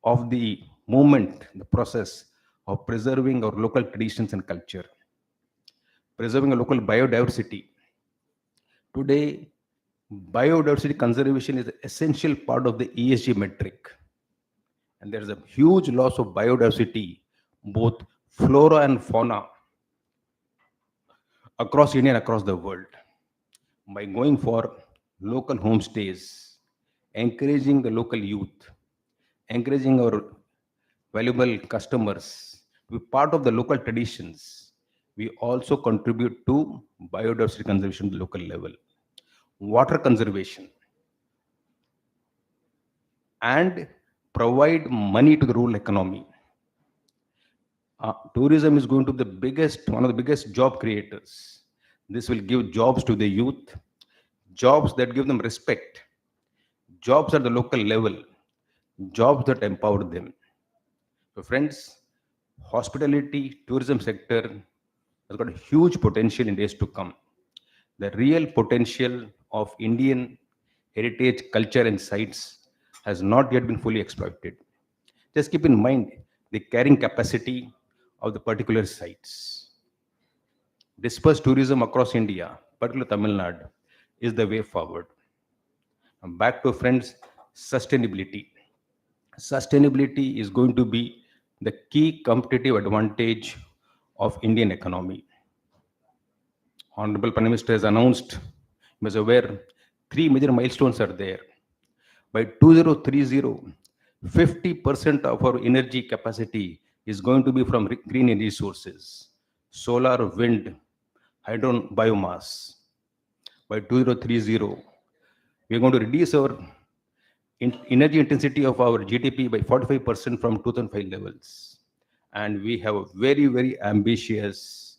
of the movement, the process of preserving our local traditions and culture, preserving a local biodiversity. Today, biodiversity conservation is an essential part of the ESG metric. And there is a huge loss of biodiversity, both flora and fauna, across India and across the world. By going for local homestays, encouraging the local youth, encouraging our valuable customers to be part of the local traditions, we also contribute to biodiversity conservation at the local level, water conservation, and provide money to the rural economy. Tourism is going to be one of the biggest job creators. This will give jobs to the youth, jobs that give them respect, jobs at the local level, jobs that empower them. So friends, hospitality, tourism sector has got a huge potential in days to come. The real potential of Indian heritage, culture, and sites has not yet been fully exploited. Just keep in mind the carrying capacity of the particular sites. Dispersed tourism across India, particularly Tamil Nadu, is the way forward. And back to friends, sustainability. Sustainability is going to be the key competitive advantage of Indian economy. Honorable Prime Minister has announced, you must be aware, 3 major milestones are there. By 2030, 50% of our energy capacity is going to be from green energy sources, solar, wind, hydro, biomass. By 2030, we are going to reduce our energy intensity of our GDP by 45% from 2005 levels. And we have a very, very ambitious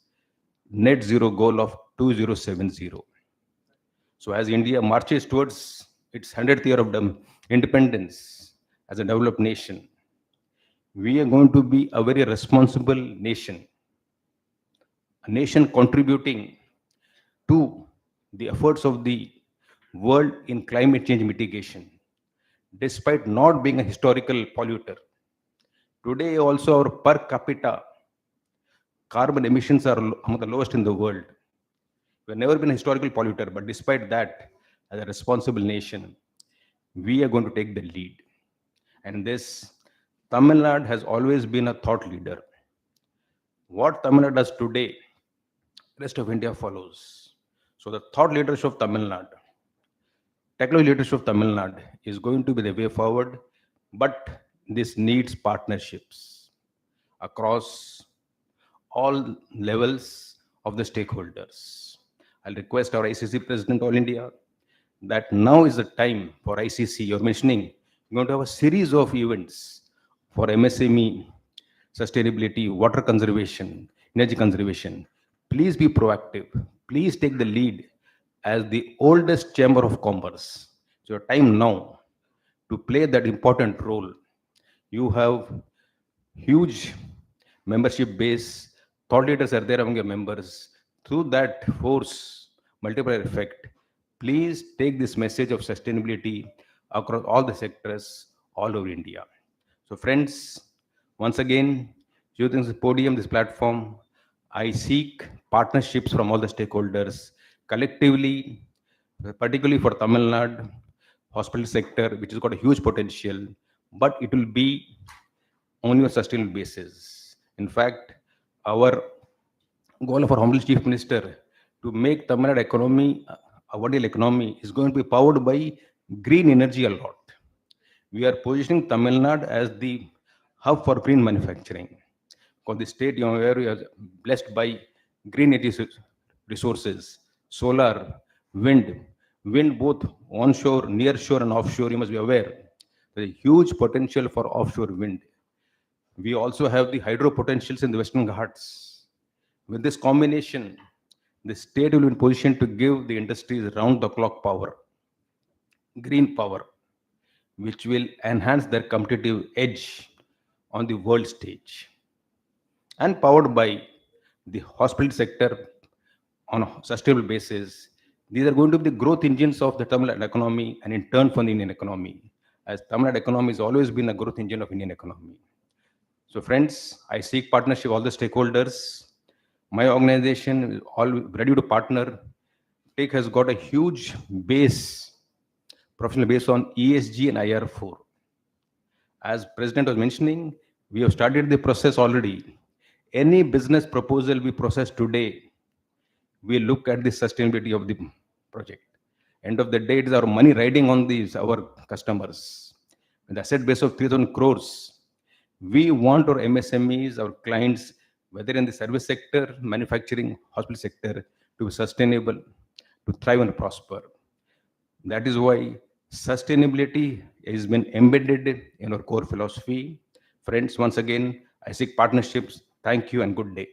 net zero goal of 2070. So as India marches towards its 100th year of independence as a developed nation, we are going to be a very responsible nation, a nation contributing to the efforts of the world in climate change mitigation, despite not being a historical polluter. Today, also, our per capita carbon emissions are among the lowest in the world. We have never been a historical polluter, but despite that, as a responsible nation, we are going to take the lead. And this, Tamil Nadu has always been a thought leader. What Tamil Nadu does today, rest of India follows. So the thought leadership of Tamil Nadu, technology leadership of Tamil Nadu is going to be the way forward, but this needs partnerships across all levels of the stakeholders. I'll request our ICC President All India that now is the time for ICC. You're mentioning you're going to have a series of events for MSME, sustainability, water conservation, energy conservation. Please be proactive. Please take the lead as the oldest chamber of commerce. It's your time now to play that important role. You have huge membership base. Thought leaders are there among your members. Through that force multiplier effect, please take this message of sustainability across all the sectors all over India. So friends, once again, using this podium, this platform, I seek partnerships from all the stakeholders collectively, particularly for Tamil Nadu hospital sector, which has got a huge potential, but it will be on a sustainable basis. In fact, our goal of our Honorable Chief Minister to make Tamil Nadu economy, a vertical economy, is going to be powered by green energy a lot. We are positioning Tamil Nadu as the hub for green manufacturing. Because the state, you know, where we are blessed by green energy resources, solar, wind both onshore, nearshore, and offshore. You must be aware there's a huge potential for offshore wind. We also have the hydro potentials in the Western Ghats. With this combination, the state will be in position to give the industries round-the-clock power, green power, which will enhance their competitive edge on the world stage. And powered by the hospital sector on a sustainable basis, these are going to be the growth engines of the Tamil Nadu economy and in turn for the Indian economy, as Tamil Nadu economy has always been a growth engine of Indian economy. So friends, I seek partnership with all the stakeholders. My organization is all ready to partner. TIC has got a huge base, professional base on ESG and IR4. As President was mentioning, we have started the process already. Any business proposal we process today, we look at the sustainability of the project. End of the day, it is our money riding on these, our customers. With the asset base of 3,000 crores, we want our MSMEs, our clients, whether in the service sector, manufacturing, hospital sector, to be sustainable, to thrive and prosper. That is why sustainability has been embedded in our core philosophy. Friends, once again, I seek partnerships. Thank you and good day.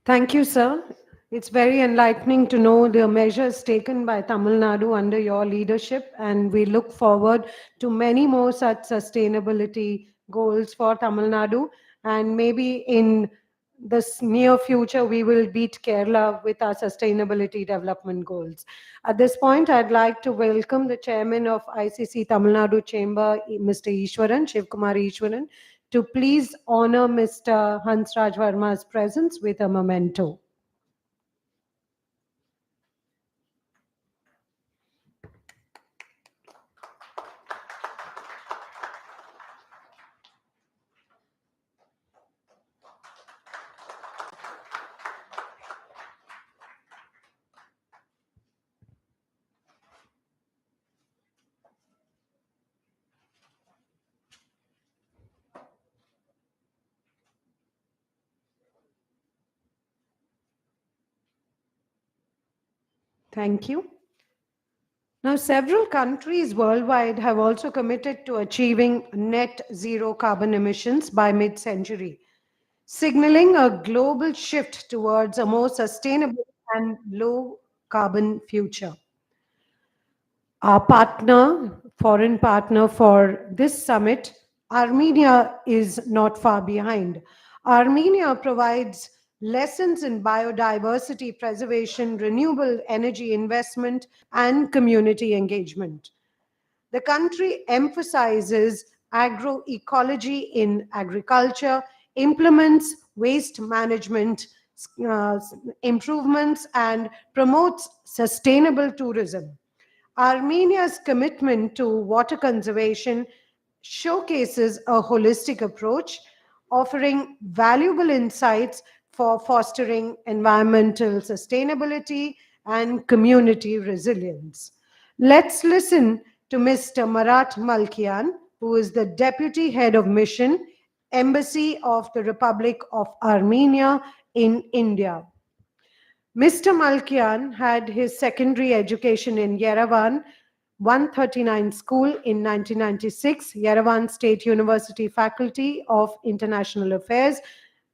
Thank you, sir. It's very enlightening to know the measures taken by Tamil Nadu under your leadership, and we look forward to many more such sustainability goals for Tamil Nadu. And maybe in this near future, we will beat Kerala with our sustainability development goals. At this point, I'd like to welcome the chairman of ICC Tamil Nadu Chamber, Mr. Ishwaran, Shivkumar Ishwaran, to please honor Mr. Hansraj Verma's presence with a memento. Thank you. Now, several countries worldwide have also committed to achieving net zero carbon emissions by mid-century, signaling a global shift towards a more sustainable and low carbon future. Our foreign partner for this summit, Armenia, is not far behind. Armenia provides lessons in biodiversity preservation, renewable energy investment, and community engagement. The country emphasizes agroecology in agriculture, implements waste management uh, improvements, and promotes sustainable tourism. Armenia's commitment to water conservation showcases a holistic approach, offering valuable insights for fostering environmental sustainability and community resilience. Let's listen to Mr. Marat Malkian, who is the Deputy Head of Mission, Embassy of the Republic of Armenia in India. Mr. Malkian had his secondary education in Yerevan 139 School in 1996, Yerevan State University Faculty of International Affairs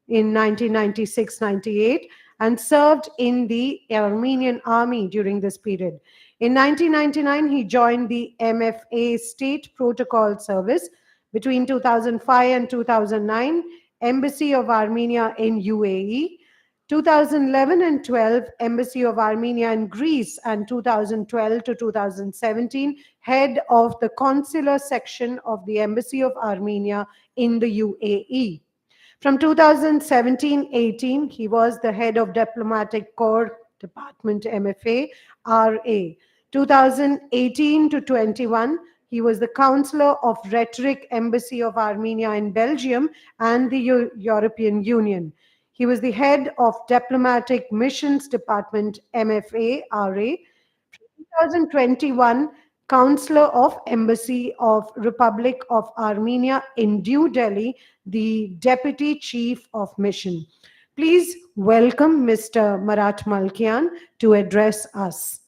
in 1996-98, and served in the Armenian Army during this period. In 1999, he joined the MFA State Protocol Service. Between 2005 and 2009, Embassy of Armenia in UAE. 2011 and 12, Embassy of Armenia in Greece, and 2012 to 2017, head of the consular section of the Embassy of Armenia in the UAE. From 2017-18, he was the head of Diplomatic Corps Department MFA RA. 2018 to 21, he was the Counselor of Rhetoric Embassy of Armenia in Belgium and the European Union. He was the head of Diplomatic Missions Department MFA RA. 2021, Counselor of Embassy of Republic of Armenia in New Delhi, the Deputy Chief of Mission. Please welcome Mr. Marat Malkian to address us.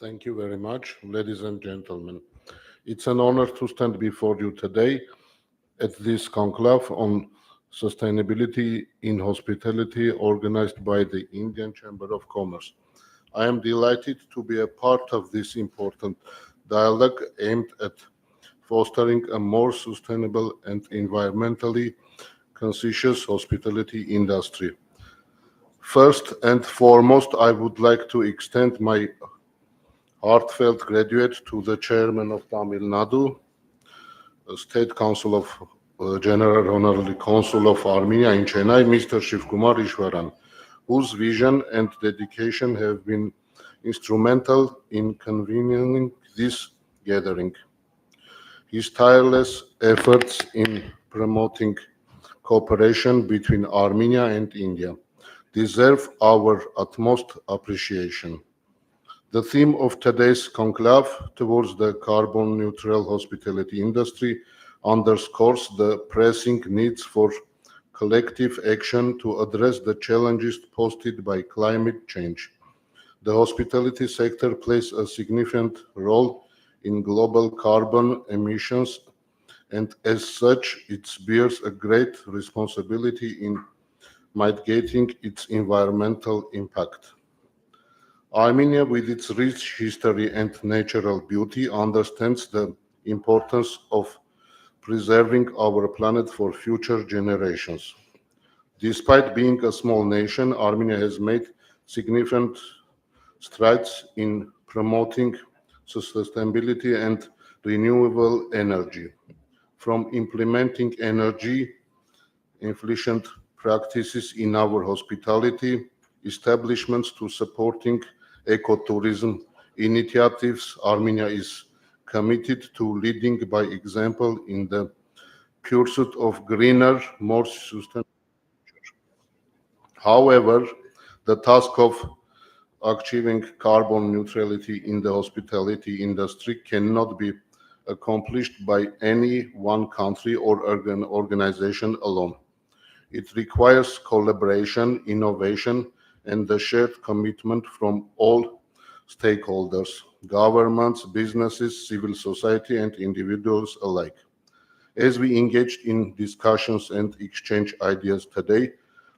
Thank you very much, ladies and gentlemen. It's an honor to stand before you today at this conclave on sustainability in hospitality organized by the Indian Chamber of Commerce. I am delighted to be a part of this important dialogue aimed at fostering a more sustainable and environmentally conscious hospitality industry. First and foremost, I would like to extend my heartfelt gratitude to the chairman of Tamil Nadu, State Council of General Honorary Consul of Armenia in Chennai, Mr. Shivkumar Ishwaran, whose vision and dedication have been instrumental in convening this gathering. His tireless efforts in promoting cooperation between Armenia and India deserve our utmost appreciation. The theme of today's conclave towards the carbon neutral hospitality industry underscores the pressing needs for collective action to address the challenges posed by climate change. The hospitality sector plays a significant role in global carbon emissions, and as such, it bears a great responsibility in mitigating its environmental impact. Armenia, with its rich history and natural beauty, understands the importance of preserving our planet for future generations. Despite being a small nation, Armenia has made significant strides in promoting sustainability and renewable energy, from implementing energy efficient practices in our hospitality establishments to supporting ecotourism initiatives. Armenia is committed to leading by example in the pursuit of greener, more sustainable future. However, the task of achieving carbon neutrality in the hospitality industry cannot be accomplished by any one country or organization alone. It requires collaboration, innovation, and the shared commitment from all stakeholders, governments, businesses, civil society, and individuals alike. As we engaged in discussions and exchange ideas today,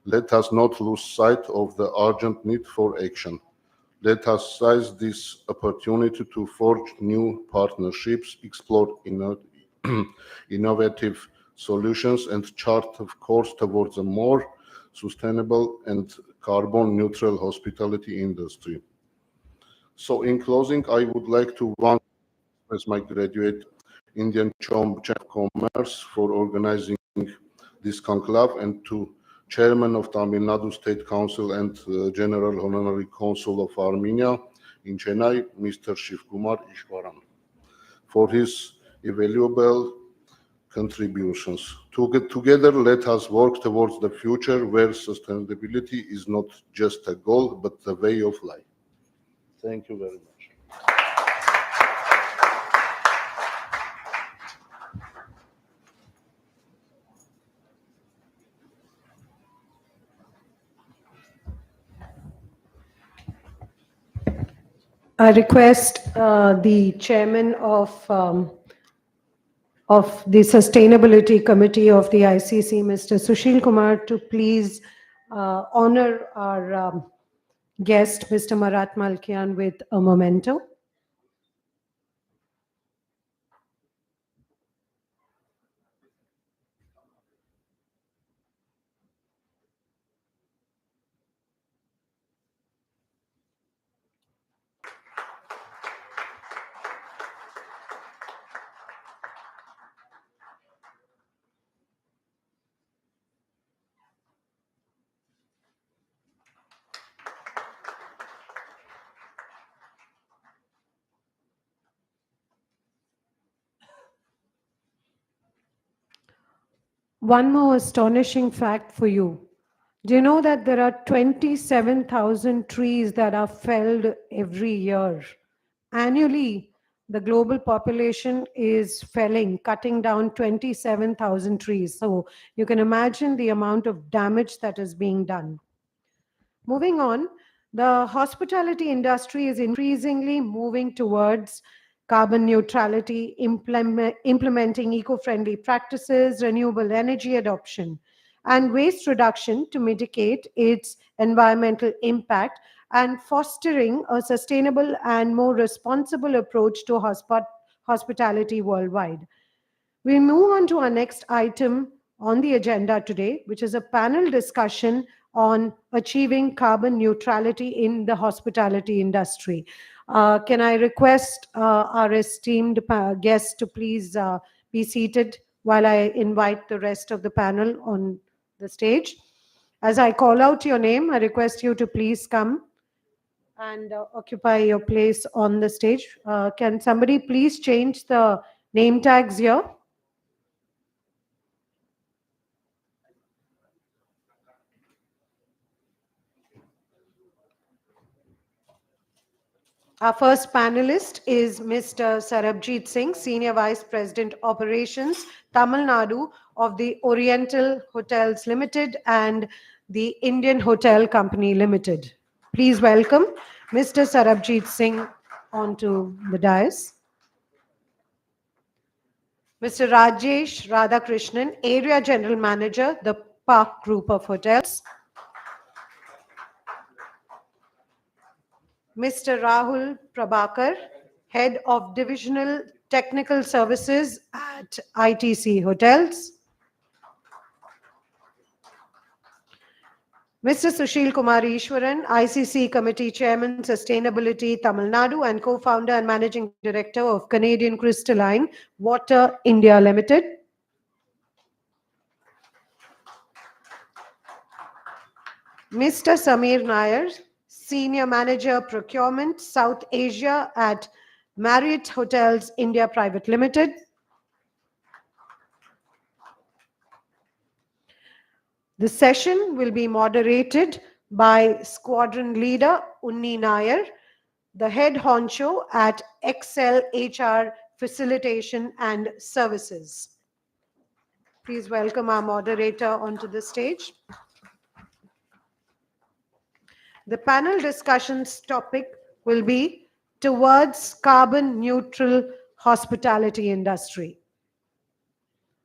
let us not lose sight of the urgent need for action. Let us seize this opportunity to forge new partnerships, explore innovative solutions, and chart a course towards a more sustainable and carbon neutral hospitality industry. So in closing, I would like to once express my gratitude Indian Chamber of Commerce for organizing this conclave, and to Chairman of Tamil Nadu State Council and General Honorary Consul of Armenia in Chennai, Mr. Shivkumar Ishwaran, for his invaluable contributions. Together, let us work towards the future where sustainability is not just a goal, but the way of life. Thank you very much.
I request the chairman of the Sustainability Committee of the ICC, Mr. Sushil Kumar, to please honor our guest, Mr. Marat Malkian, with a memento. One more astonishing fact for you. Do you know that there are 27,000 trees that are felled every year? Annually, the global population is cutting down 27,000 trees. So you can imagine the amount of damage that is being done. Moving on, the hospitality industry is increasingly moving towards carbon neutrality, implementing eco-friendly practices, renewable energy adoption, and waste reduction to mitigate its environmental impact, and fostering a sustainable and more responsible approach to hospitality worldwide. We move on to our next item on the agenda today, which is a panel discussion on achieving carbon neutrality in the hospitality industry. Can I request our esteemed guests to please be seated while I invite the rest of the panel on the stage? As I call out your name, I request you to please come and occupy your place on the stage. Can somebody please change the name tags here? Our first panelist is Mr. Sarabjit Singh, Senior Vice President Operations, Tamil Nadu of the Oriental Hotels Limited and the Indian Hotel Company Limited. Please welcome Mr. Sarabjit Singh onto the dais. Mr. Rajesh Radhakrishnan, Area General Manager, the Park Group of Hotels. Mr. Rahul Prabhakar, Head of Divisional Technical Services at ITC Hotels. Mr. Sushil Kumar Ishwaran, ICC Committee Chairman, Sustainability, Tamil Nadu, and co-founder and managing director of Canadian Crystalline Water India Limited. Mr. Samir Nair, Senior Manager Procurement South Asia at Marriott Hotels India Private Limited. The session will be moderated by Squadron Leader Unni Nair, the Head Honcho at Excel HR Facilitation and Services. Please welcome our moderator onto the stage. The panel discussion's topic will be Towards Carbon Neutral Hospitality Industry.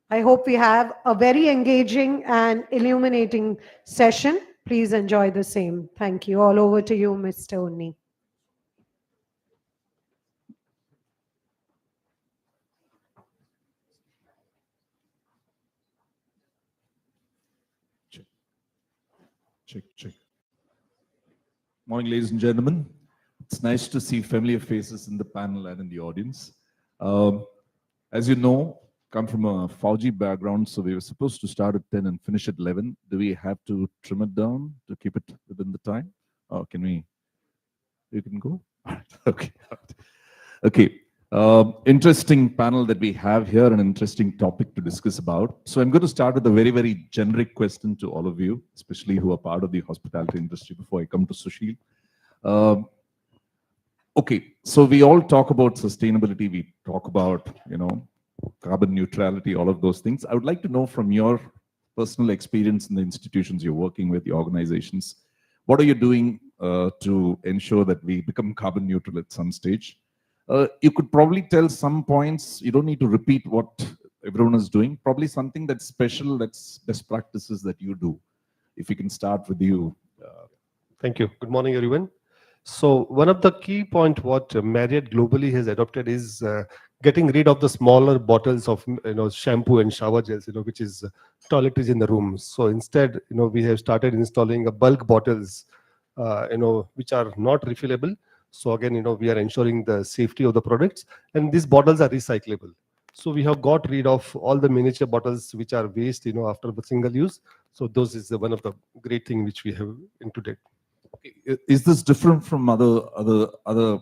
I hope we have a very engaging and illuminating session. Please enjoy the same. Thank you. All over to you, Mr. Unni.
Check. Morning, ladies and gentlemen. It's nice to see familiar faces in the panel and in the audience. As you know, come from a Fauji background, so we were supposed to start at 10 and finish at 11. Do we have to trim it down to keep it within the time? Or can we? You can go? All right. Okay. Okay. Interesting panel that we have here, an interesting topic to discuss about. So I'm going to start with a very, very generic question to all of you, especially who are part of the hospitality industry, before I come to Sushil. Okay, so we all talk about sustainability. We talk about, carbon neutrality, all of those things. I would like to know from your personal experience in the institutions you're working with, the organizations, what are you doing to ensure that we become carbon neutral at some stage? You could probably tell some points. You don't need to repeat what everyone is doing. Probably something that's special, that's best practices that you do. If we can start with you.
Thank you. Good morning, everyone. So one of the key point what Marriott globally has adopted is getting rid of the smaller bottles of shampoo and shower gels, which is toiletries in the rooms. So instead, we have started installing a bulk bottles, which are not refillable. So again, we are ensuring the safety of the products, and these bottles are recyclable. So we have got rid of all the miniature bottles which are waste, after the single use. So those is one of the great thing which we have into date.
Okay. Is this different from other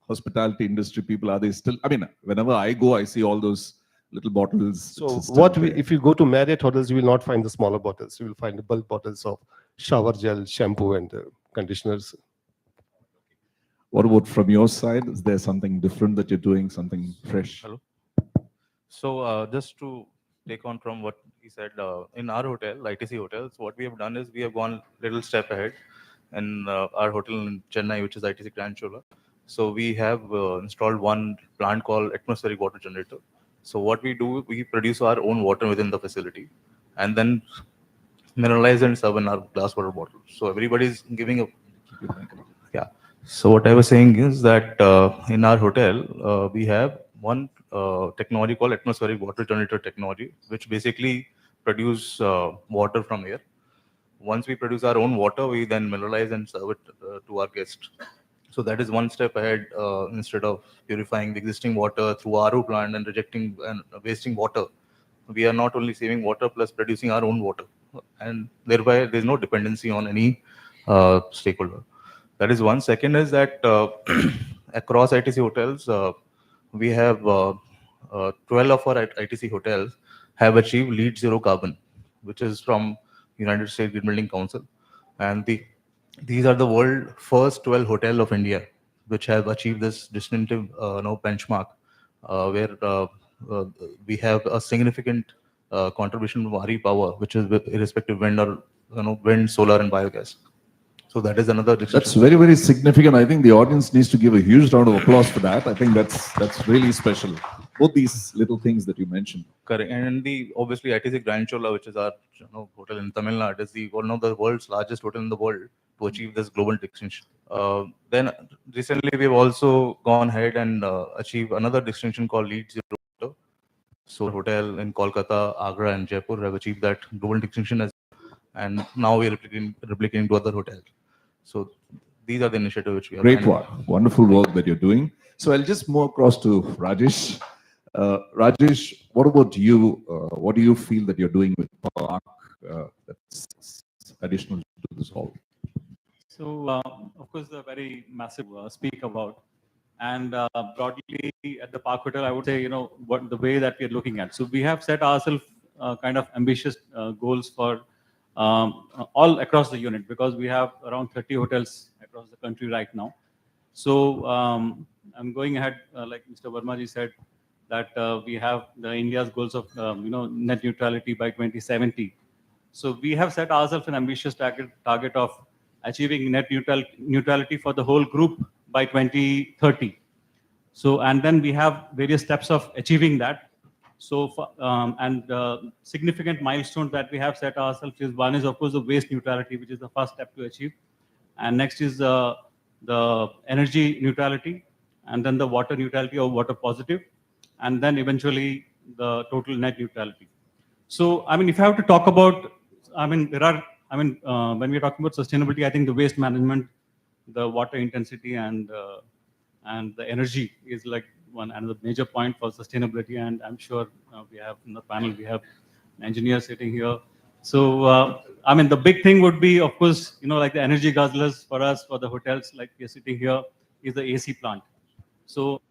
hospitality industry people? Are they still? I mean, whenever I go, I see all those little bottles.
So if you go to Marriott hotels, you will not find the smaller bottles. You will find the bulk bottles of shower gel, shampoo, and conditioners.
What about from your side? Is there something different that you're doing, something fresh?
Hello. So just to take on from what he said, in our hotel, ITC hotels, what we have done is we have gone a little step ahead in our hotel in Chennai, which is ITC Grand Chola. So we have installed one plant called atmospheric water generator. So what we do, we produce our own water within the facility and then mineralize and serve in our glass water bottles. So everybody's giving a... Yeah. So what I was saying is that in our hotel, we have one technology called atmospheric water generator technology, which basically produce water from air. Once we produce our own water, we then mineralize and serve it to our guests. So that is one step ahead. Instead of purifying the existing water through RO plant and rejecting and wasting water, we are not only saving water plus producing our own water, and thereby there's no dependency on any stakeholder. That is one. Second is that across ITC hotels, we have 12 of our ITC hotels have achieved LEED Zero Carbon, which is from United States Green Building Council. And these are the world first 12 hotels of India which have achieved this distinctive benchmark, where we have a significant contribution of RE power, which is irrespective wind or wind, solar, and biogas. So that is another distinction.
That's very, very significant. I think the audience needs to give a huge round of applause for that. I think that's really special. Both these little things that you mentioned.
Correct. And obviously ITC Grand Chola, which is our hotel in Tamil Nadu, is one of the world's largest hotel in the world to achieve this global distinction. Then recently we've also gone ahead and achieved another distinction called LEED Zero Water. So hotel in Kolkata, Agra, and Jaipur have achieved that global distinction as well. And now we're replicating to other hotels. So these are the initiatives which we are.
Great work. Wonderful work that you're doing. So I'll just move across to Rajesh. Rajesh, what about you? What do you feel that you're doing with Park that's additional to this all?
So, of course, a very massive speak about. And broadly at the Park Hotel, I would say, what the way that we are looking at. So we have set ourselves kind of ambitious goals for all across the unit, because we have around 30 hotels across the country right now. So I'm going ahead, like Mr. Verma ji said, that we have the India's goals of net neutrality by 2070. So we have set ourselves an ambitious target of achieving net neutrality for the whole group by 2030. So, and then we have various steps of achieving that. So, significant milestones that we have set ourselves is, one is of course the waste neutrality, which is the first step to achieve. And next is the energy neutrality, and then the water neutrality or water positive, and then eventually the total net neutrality. So, I mean, if I have to talk about, I mean, when we're talking about sustainability, I think the waste management, the water intensity, and the energy is like another major point for sustainability. And I'm sure we have in the panel, we have engineers sitting here. So, I mean, the big thing would be, of course, like the energy guzzlers for us, for the hotels, like we're sitting here, is the AC plant. So,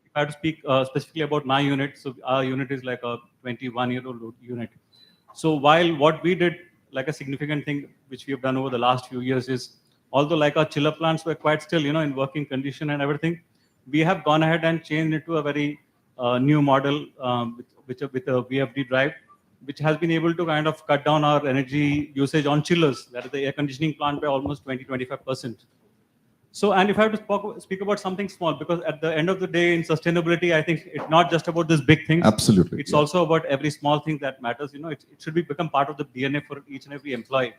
if I have to speak specifically about my unit, so our unit is like a 21-year-old unit. So while what we did, like a significant thing which we have done over the last few years is, although like our chiller plants were quite still, in working condition and everything, we have gone ahead and changed it to a very new model with a VFD drive, which has been able to kind of cut down our energy usage on chillers, that is the air conditioning plant, by almost 20-25%. So, and if I have to speak about something small, because at the end of the day in sustainability, I think it's not just about this big things.
Absolutely.
It's also about every small thing that matters. It should become part of the DNA for each and every employee,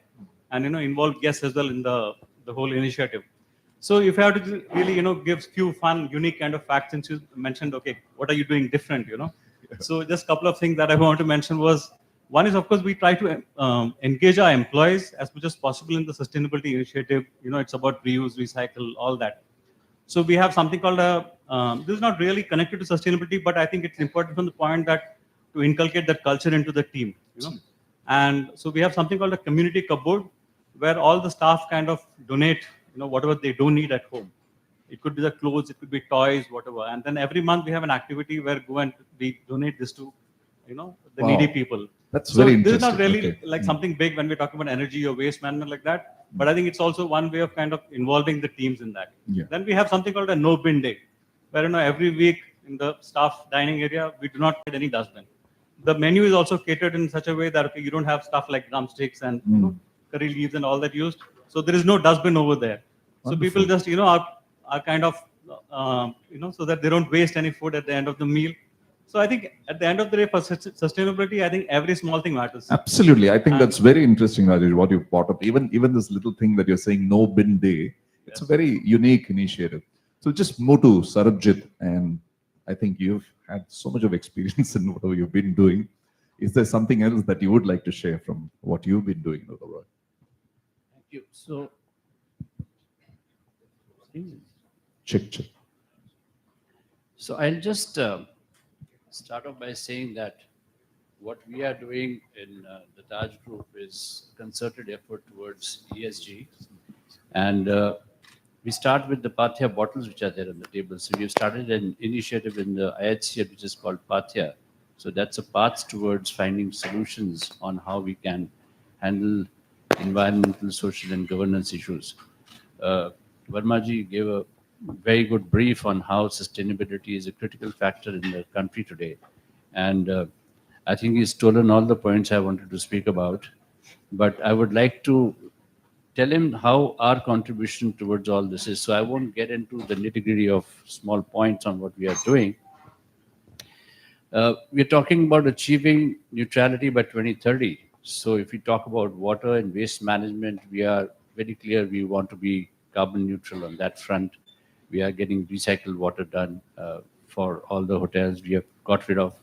and involve guests as well in the whole initiative. So if I have to really give few fun, unique kind of facts, since you mentioned, okay, what are you doing different? So just a couple of things that I want to mention was, one is, of course, we try to engage our employees as much as possible in the sustainability initiative. It's about reuse, recycle, all that. So we have something called this is not really connected to sustainability, but I think it's important from the point that to inculcate that culture into the team. And so we have something called a community cupboard, where all the staff kind of donate, whatever they don't need at home. It could be the clothes, it could be toys, whatever. And then every month we have an activity where we donate this to, the needy people.
That's very
This is
interesting.
not really like something big when we're talking about energy or waste management like that, but I think it's also one way of kind of involving the teams in that.
Yeah.
Then we have something called a no bin day, where every week in the staff dining area we do not get any dustbin. The menu is also catered in such a way that you don't have stuff like drumsticks and curry leaves and all that used. So there is no dustbin over there. So people just are kind of so that they don't waste any food at the end of the meal. So I think at the end of the day, for sustainability, I think every small thing matters.
Absolutely. I think that's very interesting, Rajesh, what you brought up. Even this little thing that you're saying, no bin day, it's a very unique initiative. So just move to Sarabjit, and I think you've had so much of experience in whatever you've been doing. Is there something else that you would like to share from what you've been doing in the world?
Thank you. So,
Check.
So I'll just start off by saying that what we are doing in the Taj Group is concerted effort towards ESG. And we start with the Pathya bottles which are there on the table. So we've started an initiative in the IHCL which is called Pathya. So that's a path towards finding solutions on how we can handle environmental, social, and governance issues. Vermaji gave a very good brief on how sustainability is a critical factor in the country today. And I think he's stolen all the points I wanted to speak about. But I would like to tell him how our contribution towards all this is. So I won't get into the nitty-gritty of small points on what we are doing. We're talking about achieving neutrality by 2030. So if we talk about water and waste management, we are very clear we want to be carbon neutral on that front. We are getting recycled water done for all the hotels. We have got rid of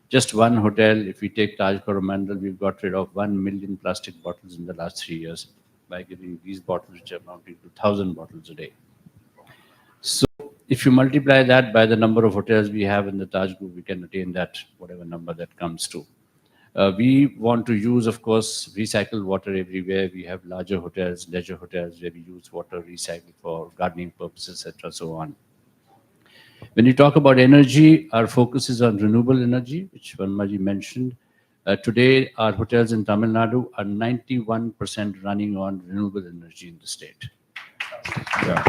just one hotel. If we take Taj Coromandel, we've got rid of 1 million plastic bottles in the last 3 years by giving these bottles, which are amounting to 1,000 bottles a day. So if you multiply that by the number of hotels we have in the Taj Group, we can attain that, whatever number that comes to. We want to use, of course, recycled water everywhere. We have larger hotels, leisure hotels, where we use water recycled for gardening purposes, etc., so on. When you talk about energy, our focus is on renewable energy, which Vermaji mentioned. Today, our hotels in Tamil Nadu are 91% running on renewable energy in the state.
Yeah.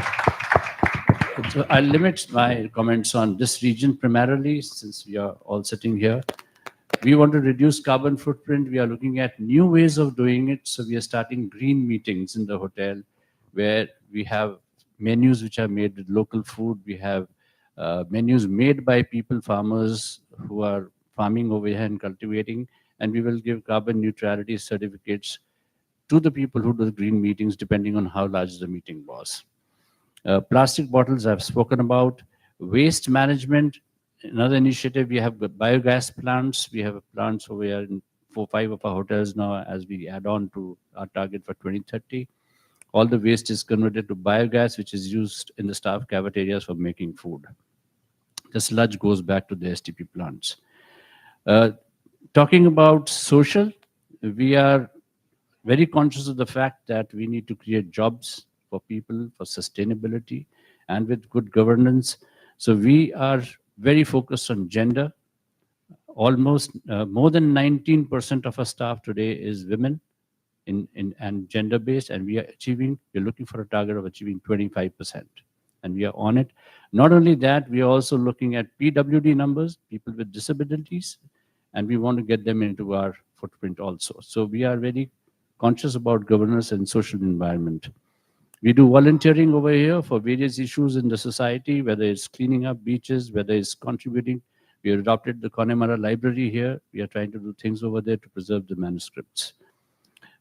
So I'll limit my comments on this region primarily, since we are all sitting here. We want to reduce carbon footprint. We are looking at new ways of doing it. So we are starting green meetings in the hotel, where we have menus which are made with local food. We have menus made by people, farmers who are farming over here and cultivating, and we will give carbon neutrality certificates to the people who do the green meetings, depending on how large the meeting was. Plastic bottles I've spoken about. Waste management, another initiative. We have biogas plants. We have plants over here in 4-5 of our hotels now, as we add on to our target for 2030. All the waste is converted to biogas, which is used in the staff cafeterias for making food. The sludge goes back to the STP plants. Talking about social, we are very conscious of the fact that we need to create jobs for people, for sustainability, and with good governance. So we are very focused on gender. Almost more than 19% of our staff today is women and gender-based, and we're looking for a target of achieving 25%, and we are on it. Not only that, we are also looking at PWD numbers, people with disabilities, and we want to get them into our footprint also. So we are very conscious about governance and social environment. We do volunteering over here for various issues in the society, whether it's cleaning up beaches, whether it's contributing. We have adopted the Connemara Library here. We are trying to do things over there to preserve the manuscripts.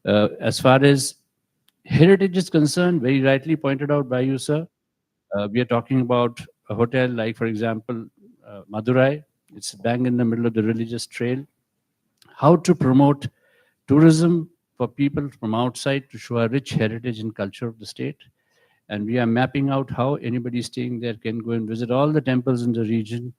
As far as heritage is concerned, very rightly pointed out by you, sir, we are talking about a hotel like, for example, Madurai. It's bang in the middle of the religious trail. How to promote tourism for people from outside to show a rich heritage and culture of the state. And we are mapping out how anybody staying there can go and visit all the temples in the region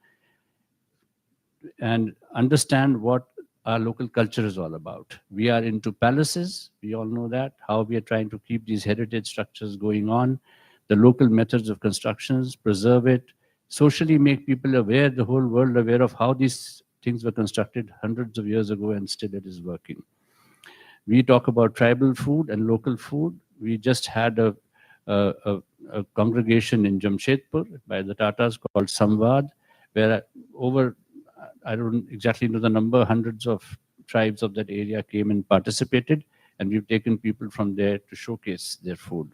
and understand what our local culture is all about. We are into palaces. We all know that, how we are trying to keep these heritage structures going on, the local methods of constructions, preserve it, socially make people aware, the whole world aware of how these things were constructed hundreds of years ago, and still it is working. We talk about tribal food and local food. We just had a congregation in Jamshedpur by the Tatars called Samvad, where over, I don't exactly know the number, hundreds of tribes of that area came and participated, and we've taken people from there to showcase their food.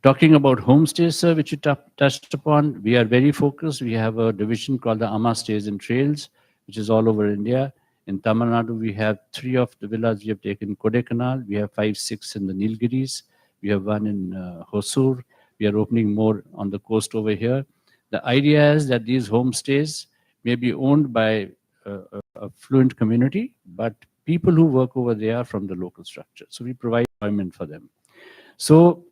Talking about homestays, sir, which you touched upon, we are very focused. We have a division called the Amma Stays and Trails, which is all over India. In Tamil Nadu, we have 3 of the villas we have taken Kodaikanal. We have 5, 6 in the Nilgiris. We have 1 in Hosur. We are opening more on the coast over here. The idea is that these homestays may be owned by a fluent community, but people who work over there are from the local structure. So we provide employment for them. So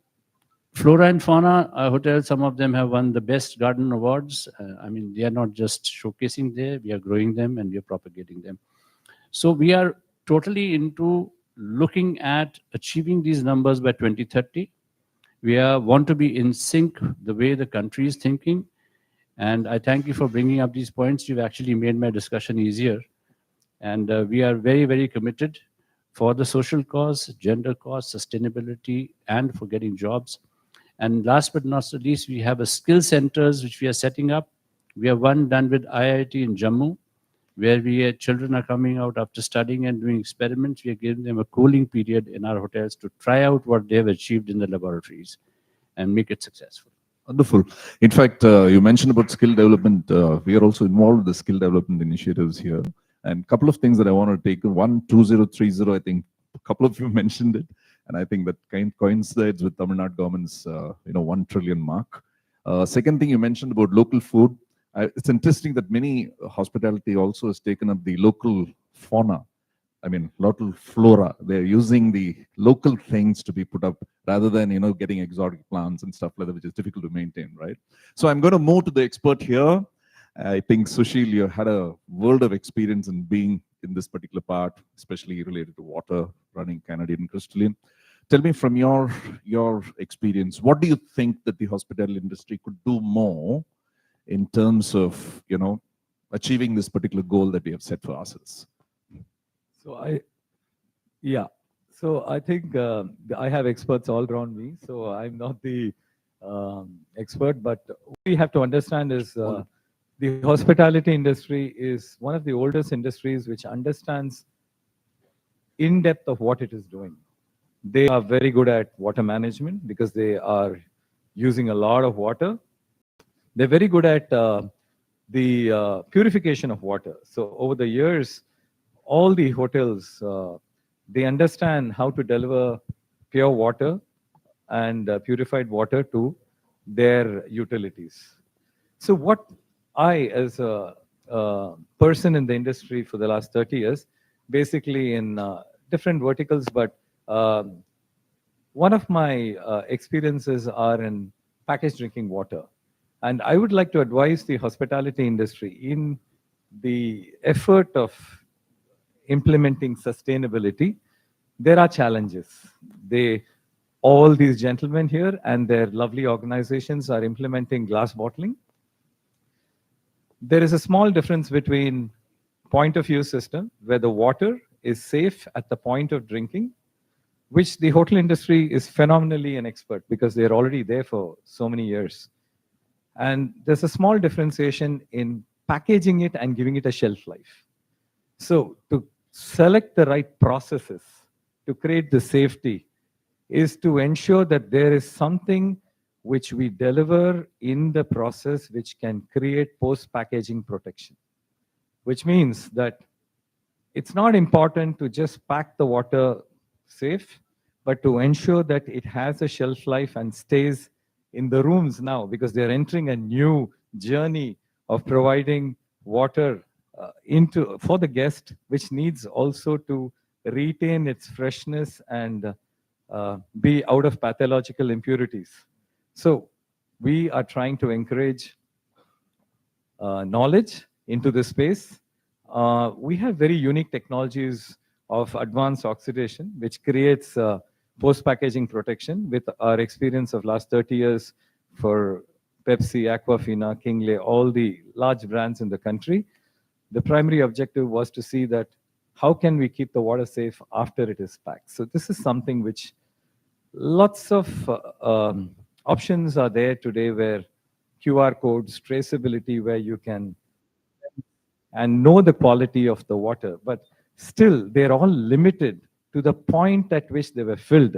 flora and fauna, our hotels, some of them have won the best garden awards. I mean, they are not just showcasing there, we are growing them and we are propagating them. So we are totally into looking at achieving these numbers by 2030. We want to be in sync the way the country is thinking. And I thank you for bringing up these points. You've actually made my discussion easier. And we are very, very committed for the social cause, gender cause, sustainability, and for getting jobs. And last but not least, we have a skill centers which we are setting up. We have one done with IIT in Jammu, where children are coming out after studying and doing experiments. We are giving them a cooling period in our hotels to try out what they have achieved in the laboratories and make it successful.
Wonderful. In fact, you mentioned about skill development. We are also involved with the skill development initiatives here. And a couple of things that I want to take. 2030, I think a couple of you mentioned it. And I think that coincides with Tamil Nadu government's 1 trillion mark. Second thing you mentioned about local food. It's interesting that many hospitality also has taken up the local fauna. I mean, local flora. They're using the local things to be put up rather than, getting exotic plants and stuff like that, which is difficult to maintain, right? So I'm going to move to the expert here. I think, Sushil, you had a world of experience in being in this particular part, especially related to water, running Canadian crystalline. Tell me from your experience, what do you think that the hospitality industry could do more in terms of, achieving this particular goal that we have set for ourselves?
So I think I have experts all around me. So I'm not the expert, but what we have to understand is the hospitality industry is one of the oldest industries which understands in depth of what it is doing. They are very good at water management because they are using a lot of water. They're very good at the purification of water. So over the years, all the hotels, they understand how to deliver pure water and purified water to their utilities. So what I, as a person in the industry for the last 30 years, basically in different verticals, but one of my experiences are in packaged drinking water. And I would like to advise the hospitality industry in the effort of implementing sustainability. There are challenges. All these gentlemen here and their lovely organizations are implementing glass bottling. There is a small difference between point of use system, where the water is safe at the point of drinking, which the hotel industry is phenomenally an expert because they're already there for so many years. And there's a small differentiation in packaging it and giving it a shelf life. So to select the right processes to create the safety is to ensure that there is something which we deliver in the process which can create post-packaging protection, which means that it's not important to just pack the water safe, but to ensure that it has a shelf life and stays in the rooms now, because they're entering a new journey of providing water for the guest, which needs also to retain its freshness and be out of pathological impurities. So we are trying to encourage knowledge into this space. We have very unique technologies of advanced oxidation, which creates post-packaging protection with our experience of last 30 years for Pepsi, Aquafina, Kingley, all the large brands in the country. The primary objective was to see that how can we keep the water safe after it is packed. So this is something which lots of options are there today, where QR codes, traceability, where you can and know the quality of the water, but still they're all limited to the point at which they were filled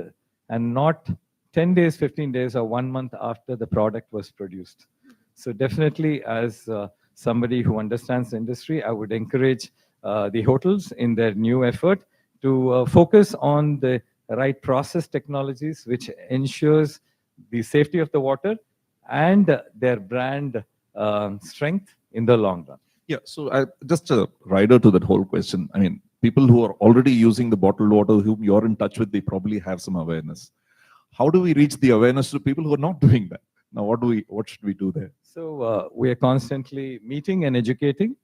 and not 10 days, 15 days, or 1 month after the product was produced. So definitely, as somebody who understands the industry, I would encourage the hotels in their new effort to focus on the right process technologies, which ensures the safety of the water and their brand strength in the long run.
Yeah, so just a rider to that whole question. I mean, people who are already using the bottled water, whom you're in touch with, they probably have some awareness. How do we reach the awareness to people who are not doing that? Now, what should we do there?
So we are constantly meeting and educating,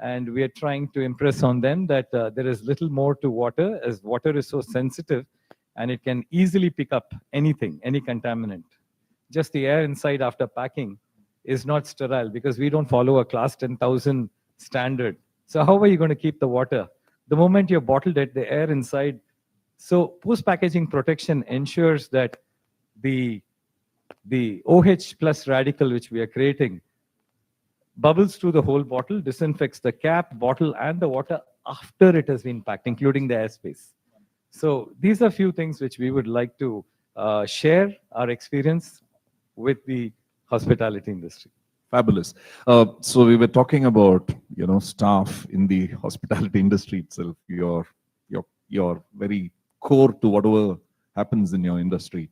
and we are trying to impress on them that there is little more to water, as water is so sensitive and it can easily pick up anything, any contaminant. Just the air inside after packing is not sterile because we don't follow a class 10,000 standard. So how are you going to keep the water? The moment you're bottled it, the air inside. So post-packaging protection ensures that the OH plus radical which we are creating bubbles through the whole bottle, disinfects the cap, bottle, and the water after it has been packed, including the airspace. So these are few things which we would like to share our experience with the hospitality industry.
Fabulous. So we were talking about, staff in the hospitality industry itself. You're very core to whatever happens in your industry.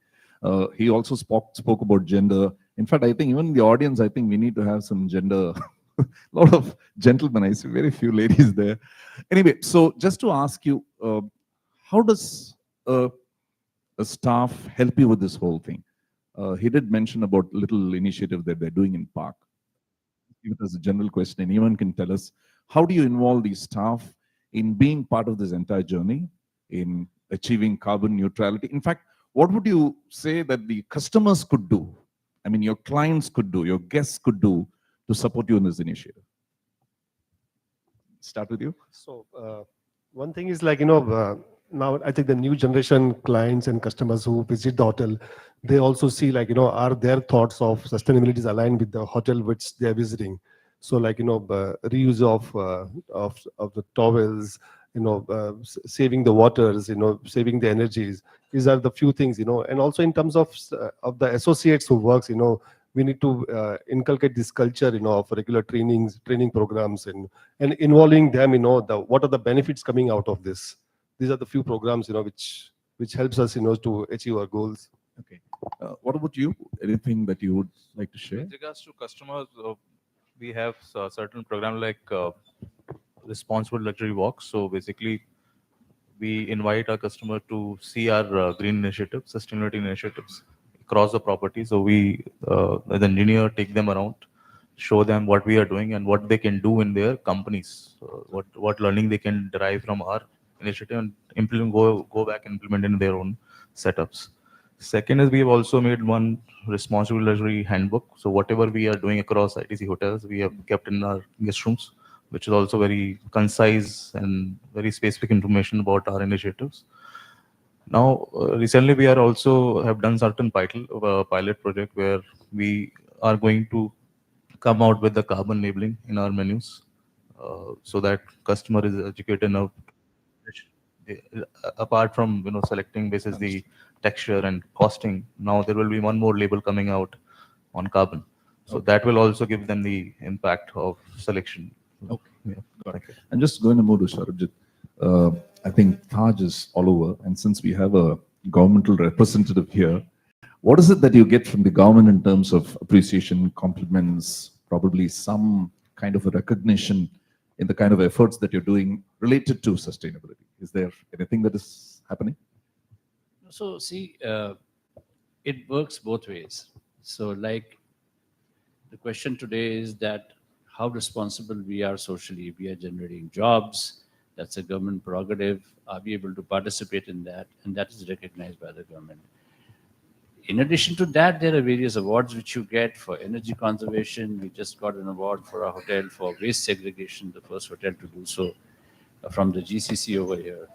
He also spoke about gender. In fact, I think even in the audience, I think we need to have some gender. A lot of gentlemen, I see very few ladies there. Anyway, so just to ask you, how does a staff help you with this whole thing? He did mention about little initiative that they're doing in Park. Give it as a general question. Anyone can tell us, how do you involve the staff in being part of this entire journey, in achieving carbon neutrality? In fact, what would you say that the customers could do? I mean, your clients could do, your guests could do to support you in this initiative? Start with you.
So one thing is now I think the new generation clients and customers who visit the hotel, they also see like, are their thoughts of sustainability is aligned with the hotel which they are visiting. So like, reuse of the towels, saving the waters, saving the energies. These are the few things, and also in terms of the associates who works, we need to inculcate this culture, of regular training programs, and involving them, what are the benefits coming out of this. These are the few programs, which helps us, to achieve our goals.
Okay. What about you? Anything that you would like to share?
With regards to customers, we have certain program like responsible luxury walks. So basically, we invite our customer to see our green initiatives, sustainability initiatives across the property. So we, as engineer, take them around, show them what we are doing and what they can do in their companies, what learning they can derive from our initiative and implement, go back and implement in their own setups. Second is we have also made one responsible luxury handbook. So whatever we are doing across ITC hotels, we have kept in our guest rooms, which is also very concise and very specific information about our initiatives. Now, recently we are also have done certain pilot project where we are going to come out with the carbon labeling in our menus, so that customer is educated enough. Apart from selecting basis the texture and costing, now there will be one more label coming out on carbon. So that will also give them the impact of selection.
Okay.
Yeah.
Got it. I'm just going to move to Sharabjit. I think Taj is all over, and since we have a governmental representative here, what is it that you get from the government in terms of appreciation, compliments, probably some kind of a recognition in the kind of efforts that you're doing related to sustainability? Is there anything that is happening?
So see, it works both ways. So like the question today is that how responsible we are socially. We are generating jobs. That's a government prerogative. Are we able to participate in that? And that is recognized by the government. In addition to that, there are various awards which you get for energy conservation. We just got an award for our hotel for waste segregation, the first hotel to do so from the GCC over here.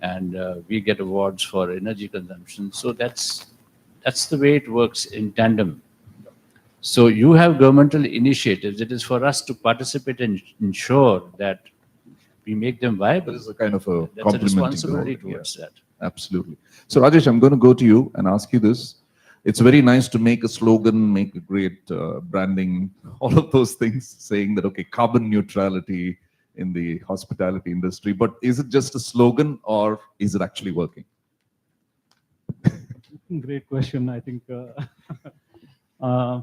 And we get awards for energy consumption. So that's the way it works in tandem. So you have governmental initiatives. It is for us to participate and ensure that we make them viable.
There is a kind of a
That's a
complementing
responsibility
role,
towards that.
Absolutely. So Rajesh, I'm going to go to you and ask you this. It's very nice to make a slogan, make a great branding, all of those things, saying that, okay, carbon neutrality in the hospitality industry. But is it just a slogan or is it actually working?
Great question, I think. I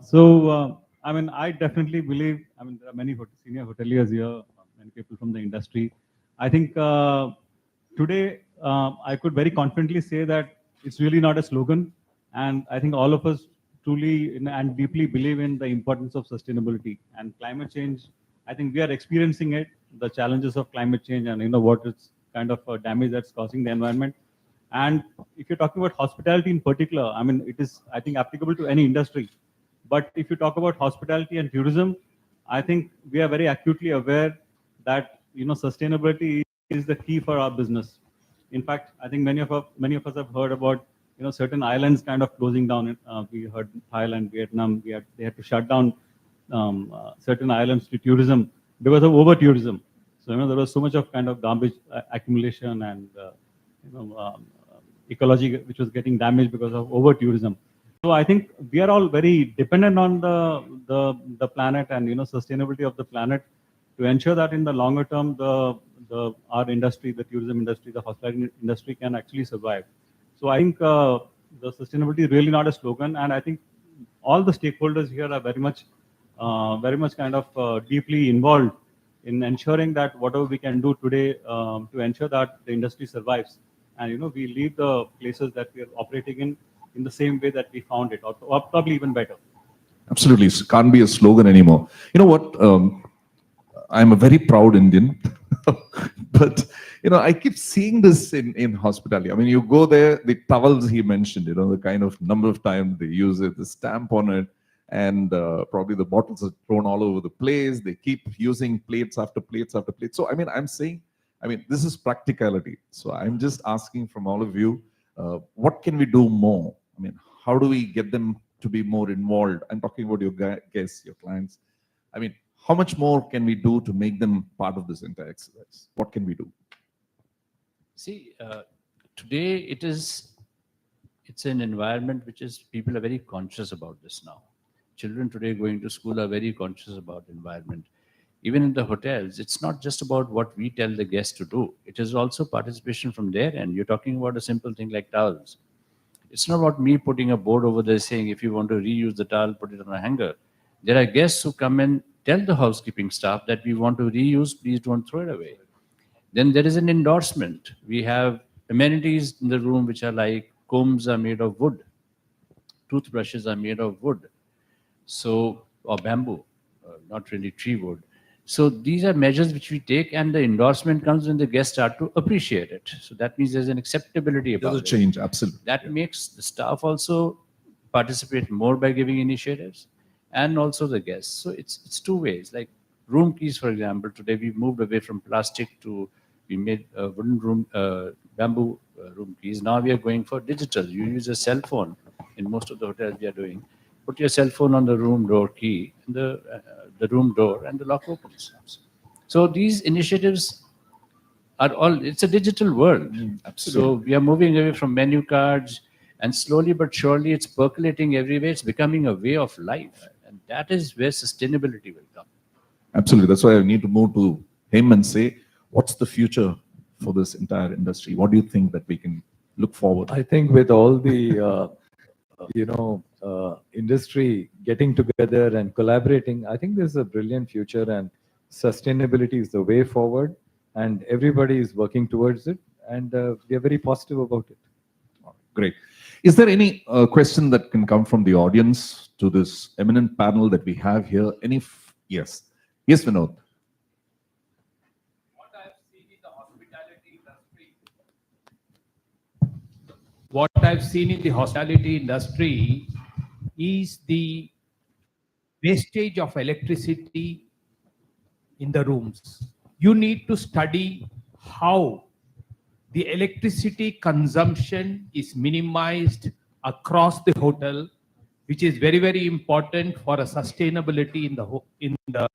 mean, I definitely believe, I mean, there are many senior hoteliers here, many people from the industry. I think today I could very confidently say that it's really not a slogan. And I think all of us truly and deeply believe in the importance of sustainability and climate change. I think we are experiencing it, the challenges of climate change and what it's kind of damage that's causing the environment. And if you're talking about hospitality in particular, I mean, it is, I think, applicable to any industry. But if you talk about hospitality and tourism, I think we are very acutely aware that sustainability is the key for our business. In fact, I think many of us have heard about certain islands kind of closing down. We heard Thailand, Vietnam, they had to shut down certain islands to tourism because of over tourism. So there was so much of kind of garbage accumulation and ecology which was getting damaged because of over tourism. So I think we are all very dependent on the planet and sustainability of the planet to ensure that in the longer term our industry, the tourism industry, the hospitality industry can actually survive. So I think the sustainability is really not a slogan, and I think all the stakeholders here are very much kind of deeply involved in ensuring that whatever we can do today to ensure that the industry survives, and we leave the places that we are operating in the same way that we found it, or probably even better.
Absolutely, it can't be a slogan anymore. You know what? I'm a very proud Indian, but I keep seeing this in hospitality. I mean, you go there, the towels he mentioned, the kind of number of times they use it, the stamp on it, and probably the bottles are thrown all over the place. They keep using plates after plates after plates. So, I mean, I'm saying I mean, this is practicality. So I'm just asking from all of you, what can we do more? I mean, how do we get them to be more involved? I'm talking about your guests, your clients. I mean, how much more can we do to make them part of this entire exercise? What can we do?
See, today it's an environment which is, people are very conscious about this now. Children today going to school are very conscious about environment. Even in the hotels, it's not just about what we tell the guests to do. It is also participation from their end. You're talking about a simple thing like towels. It's not about me putting a board over there saying, if you want to reuse the towel, put it on a hanger. There are guests who come and tell the housekeeping staff that we want to reuse, please don't throw it away. Then there is an endorsement. We have amenities in the room which are like combs are made of wood, toothbrushes are made of wood, so, or bamboo, not really tree wood. So these are measures which we take, and the endorsement comes when the guests start to appreciate it. So that means there's an acceptability about
There's a change, absolutely.
That makes the staff also participate more by giving initiatives, and also the guests. So it's two ways. Like room keys, for example, today we moved away from plastic to, we made wooden room, bamboo room keys. Now we are going for digital. You use a cell phone. In most of the hotels we are doing, put your cell phone on the room door key, and the room door, and the lock opens. So these initiatives are all, it's a digital world.
Absolutely.
So we are moving away from menu cards, and slowly but surely it's percolating everywhere. It's becoming a way of life. And that is where sustainability will come.
Absolutely. That's why I need to move to him and say, what's the future for this entire industry? What do you think that we can look forward?
I think with all the, industry getting together and collaborating, I think there's a brilliant future, and sustainability is the way forward, and everybody is working towards it, and we are very positive about it.
Great. Is there any question that can come from the audience to this eminent panel that we have here? Yes. Yes, Vinod.
What I've seen in the hospitality industry is the wastage of electricity in the rooms. You need to study how the electricity consumption is minimized across the hotel, which is very, very important for a sustainability in the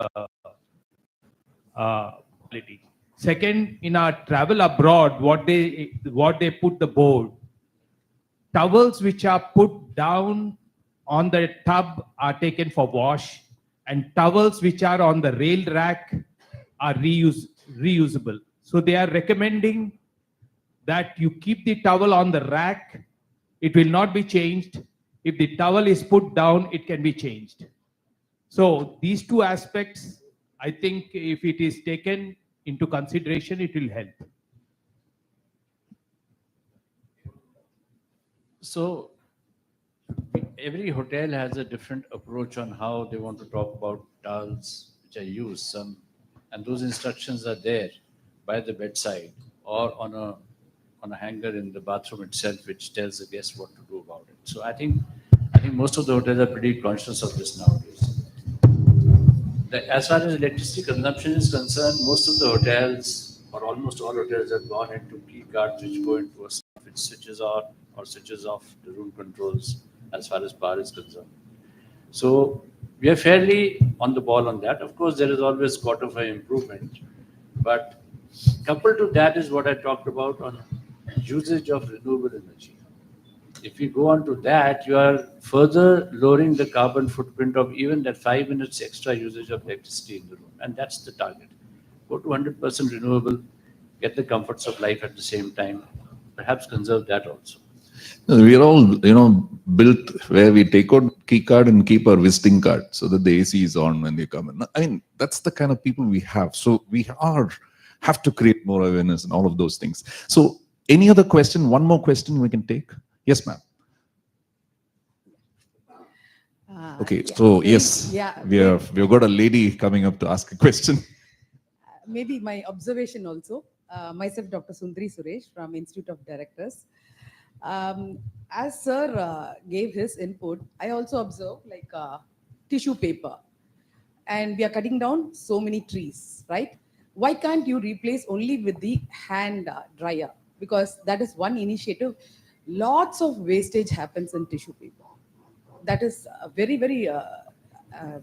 quality. Second, in our travel abroad, what they put the board, towels which are put down on the tub are taken for wash, and towels which are on the rail rack are reusable. So they are recommending that you keep the towel on the rack. It will not be changed. If the towel is put down, it can be changed. So these two aspects, I think if it is taken into consideration, it will help.
So every hotel has a different approach on how they want to talk about towels which are used. And those instructions are there by the bedside or on a hanger in the bathroom itself, which tells the guest what to do about it. So I think most of the hotels are pretty conscious of this nowadays. As far as electricity consumption is concerned, most of the hotels, or almost all hotels, have gone into key cards which go into a stuff which switches on or switches off the room controls as far as power is concerned. So we are fairly on the ball on that. Of course, there is always quarter for improvement, but coupled to that is what I talked about on usage of renewable energy. If you go on to that, you are further lowering the carbon footprint of even that 5 minutes extra usage of electricity in the room. And that's the target. Go to 100% renewable, get the comforts of life at the same time, perhaps conserve that also.
We are all, built where we take out key card and keep our visiting card so that the AC is on when they come in. I mean, that's the kind of people we have. So we have to create more awareness and all of those things. So any other question? One more question we can take? Yes, ma'am. Okay,
yeah.
so yes,
Yeah,
we've got a lady coming up to ask a question.
maybe my observation also. Myself, Dr. Sundri Suresh from Institute of Directors. As Sir gave his input, I also observe tissue paper. And we are cutting down so many trees, right? why can't you replace only with the hand dryer? Because that is one initiative. Lots of wastage happens in tissue paper. That is a very, very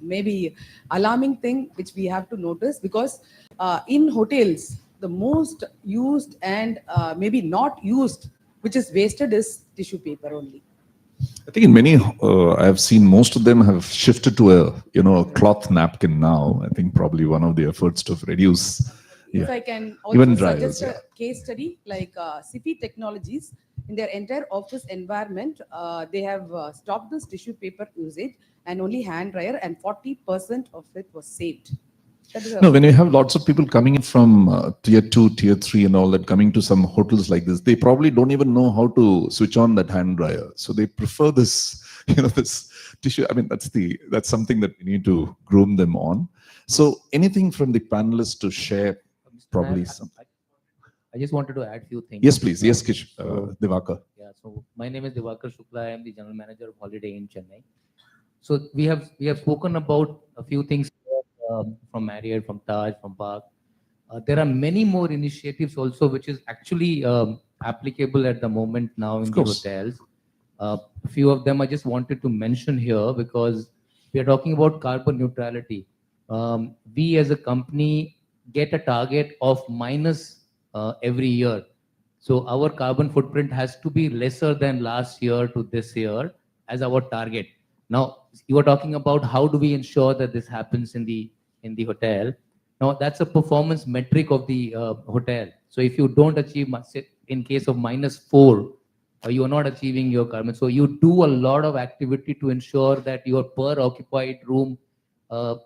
maybe alarming thing which we have to notice, because in hotels, the most used and maybe not used, which is wasted, is tissue paper only.
I think in many, I have seen most of them have shifted to a cloth napkin now. I think probably one of the efforts to reduce.
If I can
Even
also
dryers,
suggest a case study, like CP Technologies, in their entire office environment, they have stopped this tissue paper usage and only hand dryer, and 40% of it was saved. That is
No, when you have lots of people coming in from tier 2, tier 3 and all that, coming to some hotels like this, they probably don't even know how to switch on that hand dryer. So they prefer this, this tissue. I mean, that's something that we need to groom them on. So anything from the panelists to share, probably something.
I just wanted to add a few things.
Yes, please. Yes, Kish, Divakar.
Yeah, so my name is Divakar Shukla. I am the General Manager of Holiday Inn Chennai. So we have spoken about a few things from Marriott, from Taj, from Park. There are many more initiatives also, which is actually applicable at the moment now in the hotels. A few of them I just wanted to mention here, because we are talking about carbon neutrality. We as a company get a target of minus every year. So our carbon footprint has to be lesser than last year to this year as our target. Now, you are talking about how do we ensure that this happens in the hotel. Now, that's a performance metric of the hotel. So if you don't achieve, in case of -4, you are not achieving your carbon. So you do a lot of activity to ensure that your per occupied room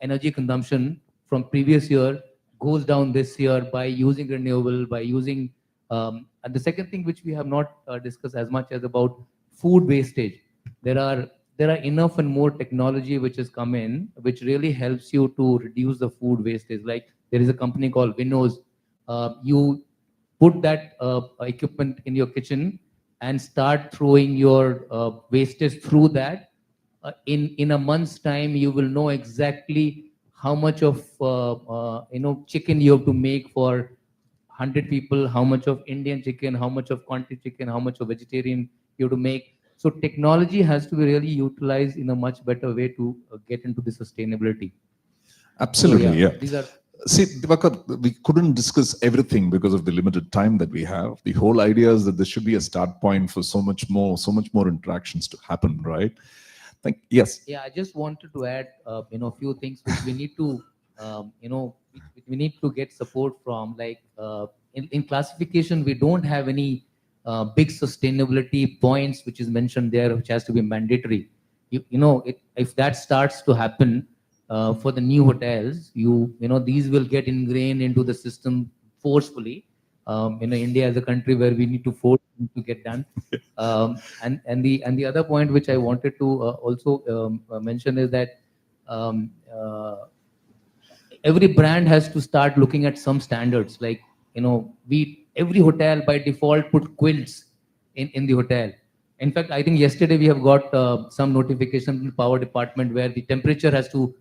energy consumption from previous year goes down this year by using renewable, by using, and the second thing which we have not discussed as much as about food wastage. There are enough and more technology which has come in, which really helps you to reduce the food wastage. Like there is a company called Winnows. You put that equipment in your kitchen and start throwing your wastage through that. In a month's time, you will know exactly how much of chicken you have to make for 100 people, how much of Indian chicken, how much of Conti chicken, how much of vegetarian you have to make. So technology has to be really utilized in a much better way to get into the sustainability.
Absolutely,
So,
yeah.
These are
See, Divakar, we couldn't discuss everything because of the limited time that we have. The whole idea is that there should be a start point for so much more interactions to happen, right? Yes.
Yeah, I just wanted to add, a few things which we need to, we need to get support from. Like in classification, we don't have any big sustainability points which is mentioned there, which has to be mandatory. If that starts to happen for the new hotels, these will get ingrained into the system forcefully. India is a country where we need to force them to get done. And the other point which I wanted to also mention is that every brand has to start looking at some standards. Like every hotel by default put quilts in the hotel. In fact, I think yesterday we have got some notification from the power department where the temperature has to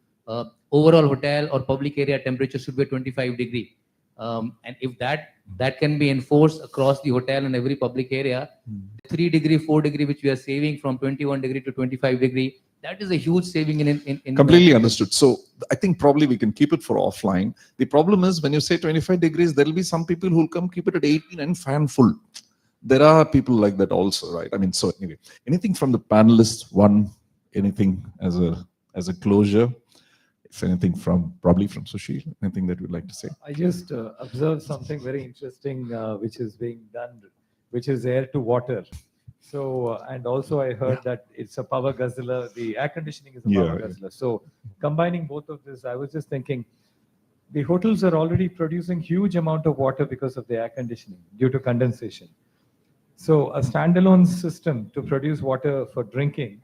overall hotel or public area temperature should be 25 degree. And if that can be enforced across the hotel and every public area, 3 degree, 4 degree, which we are saving from 21 degree to 25 degree, that is a huge saving in
Completely understood. So I think probably we can keep it for offline. The problem is when you say 25 degrees, there will be some people who will come keep it at 18 and fan full. There are people like that also, right? I mean, so anyway, anything from the panelists, anything as a closure? If anything probably from Sushil, anything that you'd like to say?
I just observed something very interesting which is being done, which is air to water. So, and also I heard that it's a power guzzler, the air conditioning is a power guzzler. So combining both of this, I was just thinking, the hotels are already producing huge amount of water because of the air conditioning due to condensation. So a standalone system to produce water for drinking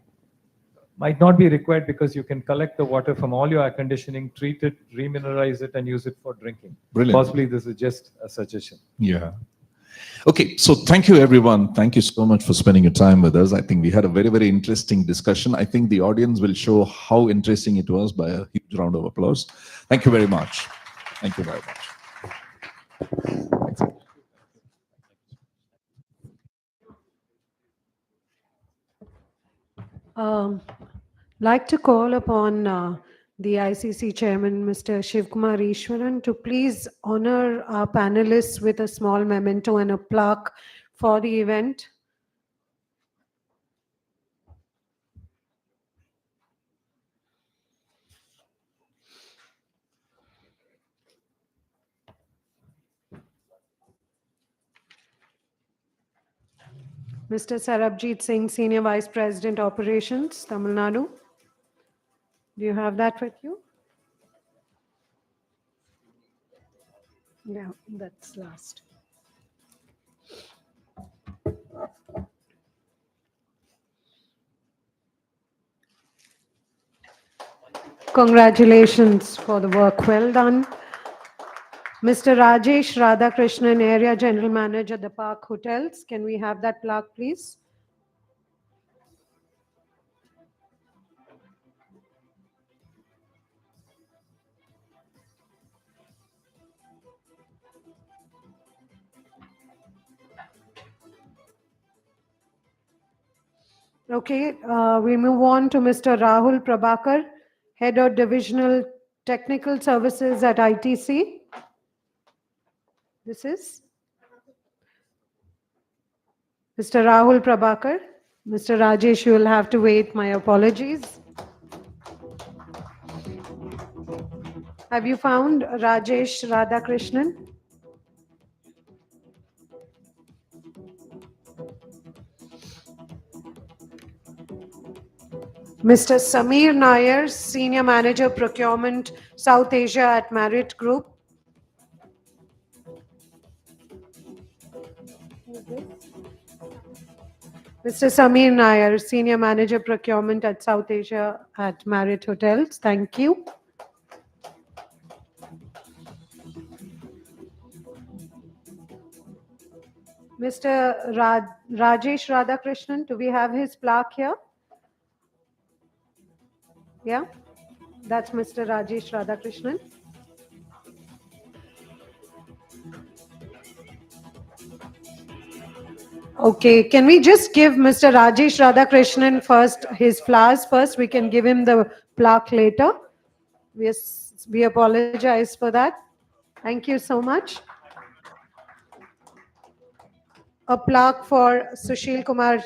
might not be required because you can collect the water from all your air conditioning, treat it, remineralize it, and use it for drinking.
Brilliant.
Possibly this is just a suggestion.
Yeah. Okay, so thank you everyone. Thank you so much for spending your time with us. I think we had a very, very interesting discussion. I think the audience will show how interesting it was by a huge round of applause. Thank you very much. Thank you very much.
Like to call upon the ICC chairman, Mr. Shivkumar Ishwaran, to please honor our panelists with a small memento and a plaque for the event. Mr. Sarabjit Singh, Senior Vice President, Operations, Tamil Nadu. Do you have that with you? Yeah, that's last. Congratulations for the work well done. Mr. Rajesh Radhakrishnan, Area General Manager, the Park Hotels. Can we have that plaque, please? Okay, we move on to Mr. Rahul Prabhakar, Head of Divisional Technical Services at ITC. This is Mr. Rahul Prabhakar. Mr. Rajesh, you will have to wait. My apologies. Have you found Rajesh Radhakrishnan? Mr. Samir Nair, Senior Manager Procurement South Asia at Marriott Group. Mr. Samir Nair, Senior Manager Procurement at South Asia at Marriott Hotels. Thank you. Mr. Rajesh Radhakrishnan, do we have his plaque here? Yeah, that's Mr. Rajesh Radhakrishnan. Okay, can we just give Mr. Rajesh Radhakrishnan first his flowers first? We can give him the plaque later. We apologize for that. Thank you so much. A plaque for Sushil Kumar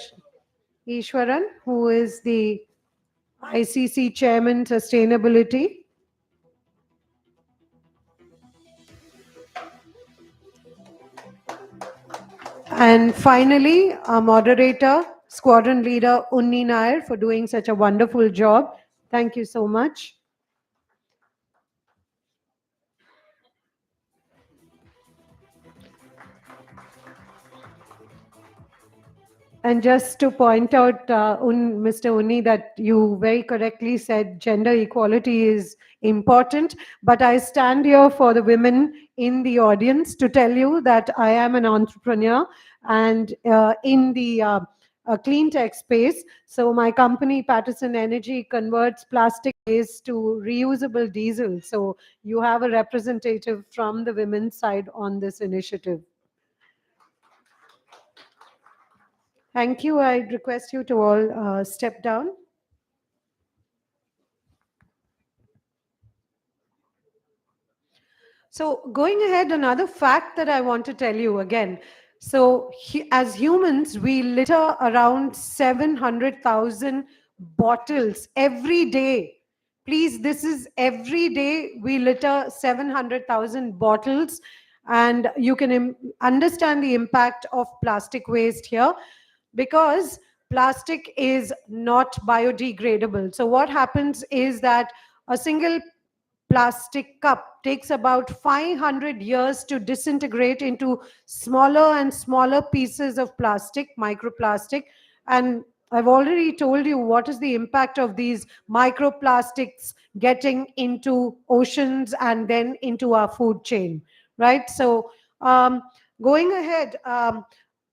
Ishwaran, who is the ICC Chairman, Sustainability. And finally, our moderator, Squadron Leader Unni Nair, for doing such a wonderful job. Thank you so much. And just to point out, Mr. Unni, that you very correctly said gender equality is important, but I stand here for the women in the audience to tell you that I am an entrepreneur and in the clean tech space. So my company, Patterson Energy, converts plastic waste to reusable diesel. So you have a representative from the women's side on this initiative. Thank you. I request you to all step down. So going ahead, another fact that I want to tell you again. So as humans, we litter around 700,000 bottles every day. Please, this is every day we litter 700,000 bottles, and you can understand the impact of plastic waste here, because plastic is not biodegradable. So what happens is that a single plastic cup takes about 500 years to disintegrate into smaller and smaller pieces of plastic, microplastic. And I've already told you what is the impact of these microplastics getting into oceans and then into our food chain, right? So going ahead,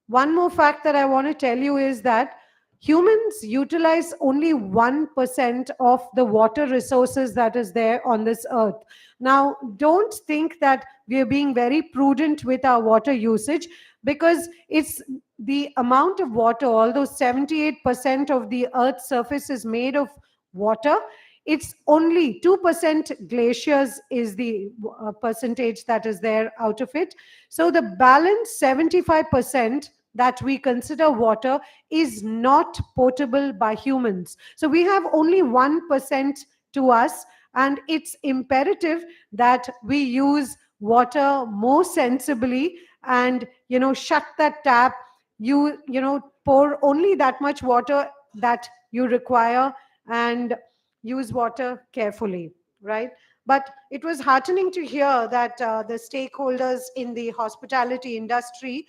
one more fact that I want to tell you is that humans utilize only 1% of the water resources that is there on this earth. Now, don't think that we are being very prudent with our water usage, because it's the amount of water, although 78% of the earth's surface is made of water, it's only 2% glaciers is the percentage that is there out of it. So the balance 75% that we consider water is not potable by humans. So we have only 1% to us, and it's imperative that we use water more sensibly and, shut that tap. You pour only that much water that you require and use water carefully, right? But it was heartening to hear that the stakeholders in the hospitality industry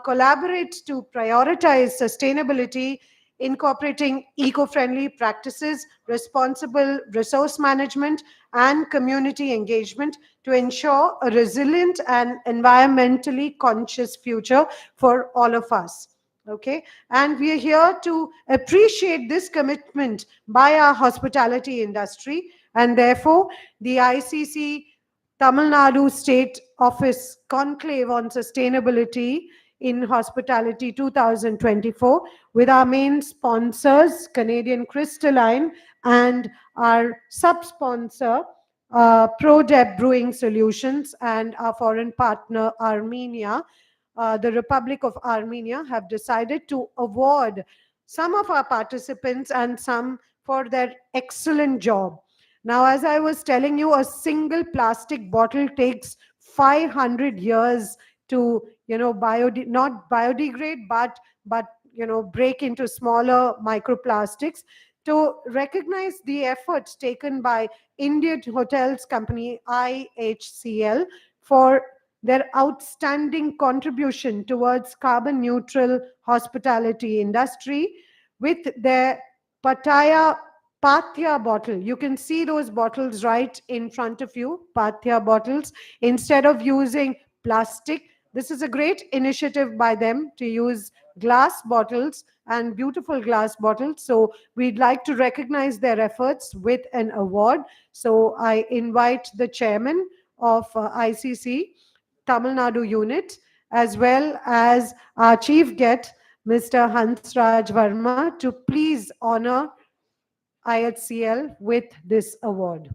collaborate to prioritize sustainability, incorporating eco-friendly practices, responsible resource management, and community engagement to ensure a resilient and environmentally conscious future for all of us. Okay, and we are here to appreciate this commitment by our hospitality industry, and therefore the ICC Tamil Nadu State Office Conclave on Sustainability in Hospitality 2024, with our main sponsors, Canadian Crystalline, and our sub-sponsor, ProDeb Brewing Solutions, and our foreign partner, Armenia, the Republic of Armenia, have decided to award some of our participants and some for their excellent job. Now, as I was telling you, a single plastic bottle takes 500 years to, not biodegrade, but break into smaller microplastics. To recognize the efforts taken by Indian Hotels Company, IHCL, for their outstanding contribution towards carbon neutral hospitality industry with their Pattaya bottle. You can see those bottles right in front of you, Pathya bottles. Instead of using plastic, this is a great initiative by them to use glass bottles, and beautiful glass bottles. So we'd like to recognize their efforts with an award. So I invite the chairman of ICC Tamil Nadu unit, as well as our chief guest, Mr. Hansraj Verma, to please honor IHCL with this award.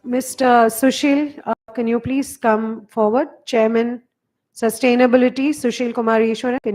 Mr. Sushil, can you please come forward? Chairman, Sustainability, Sushil Kumar Ishwaran, can you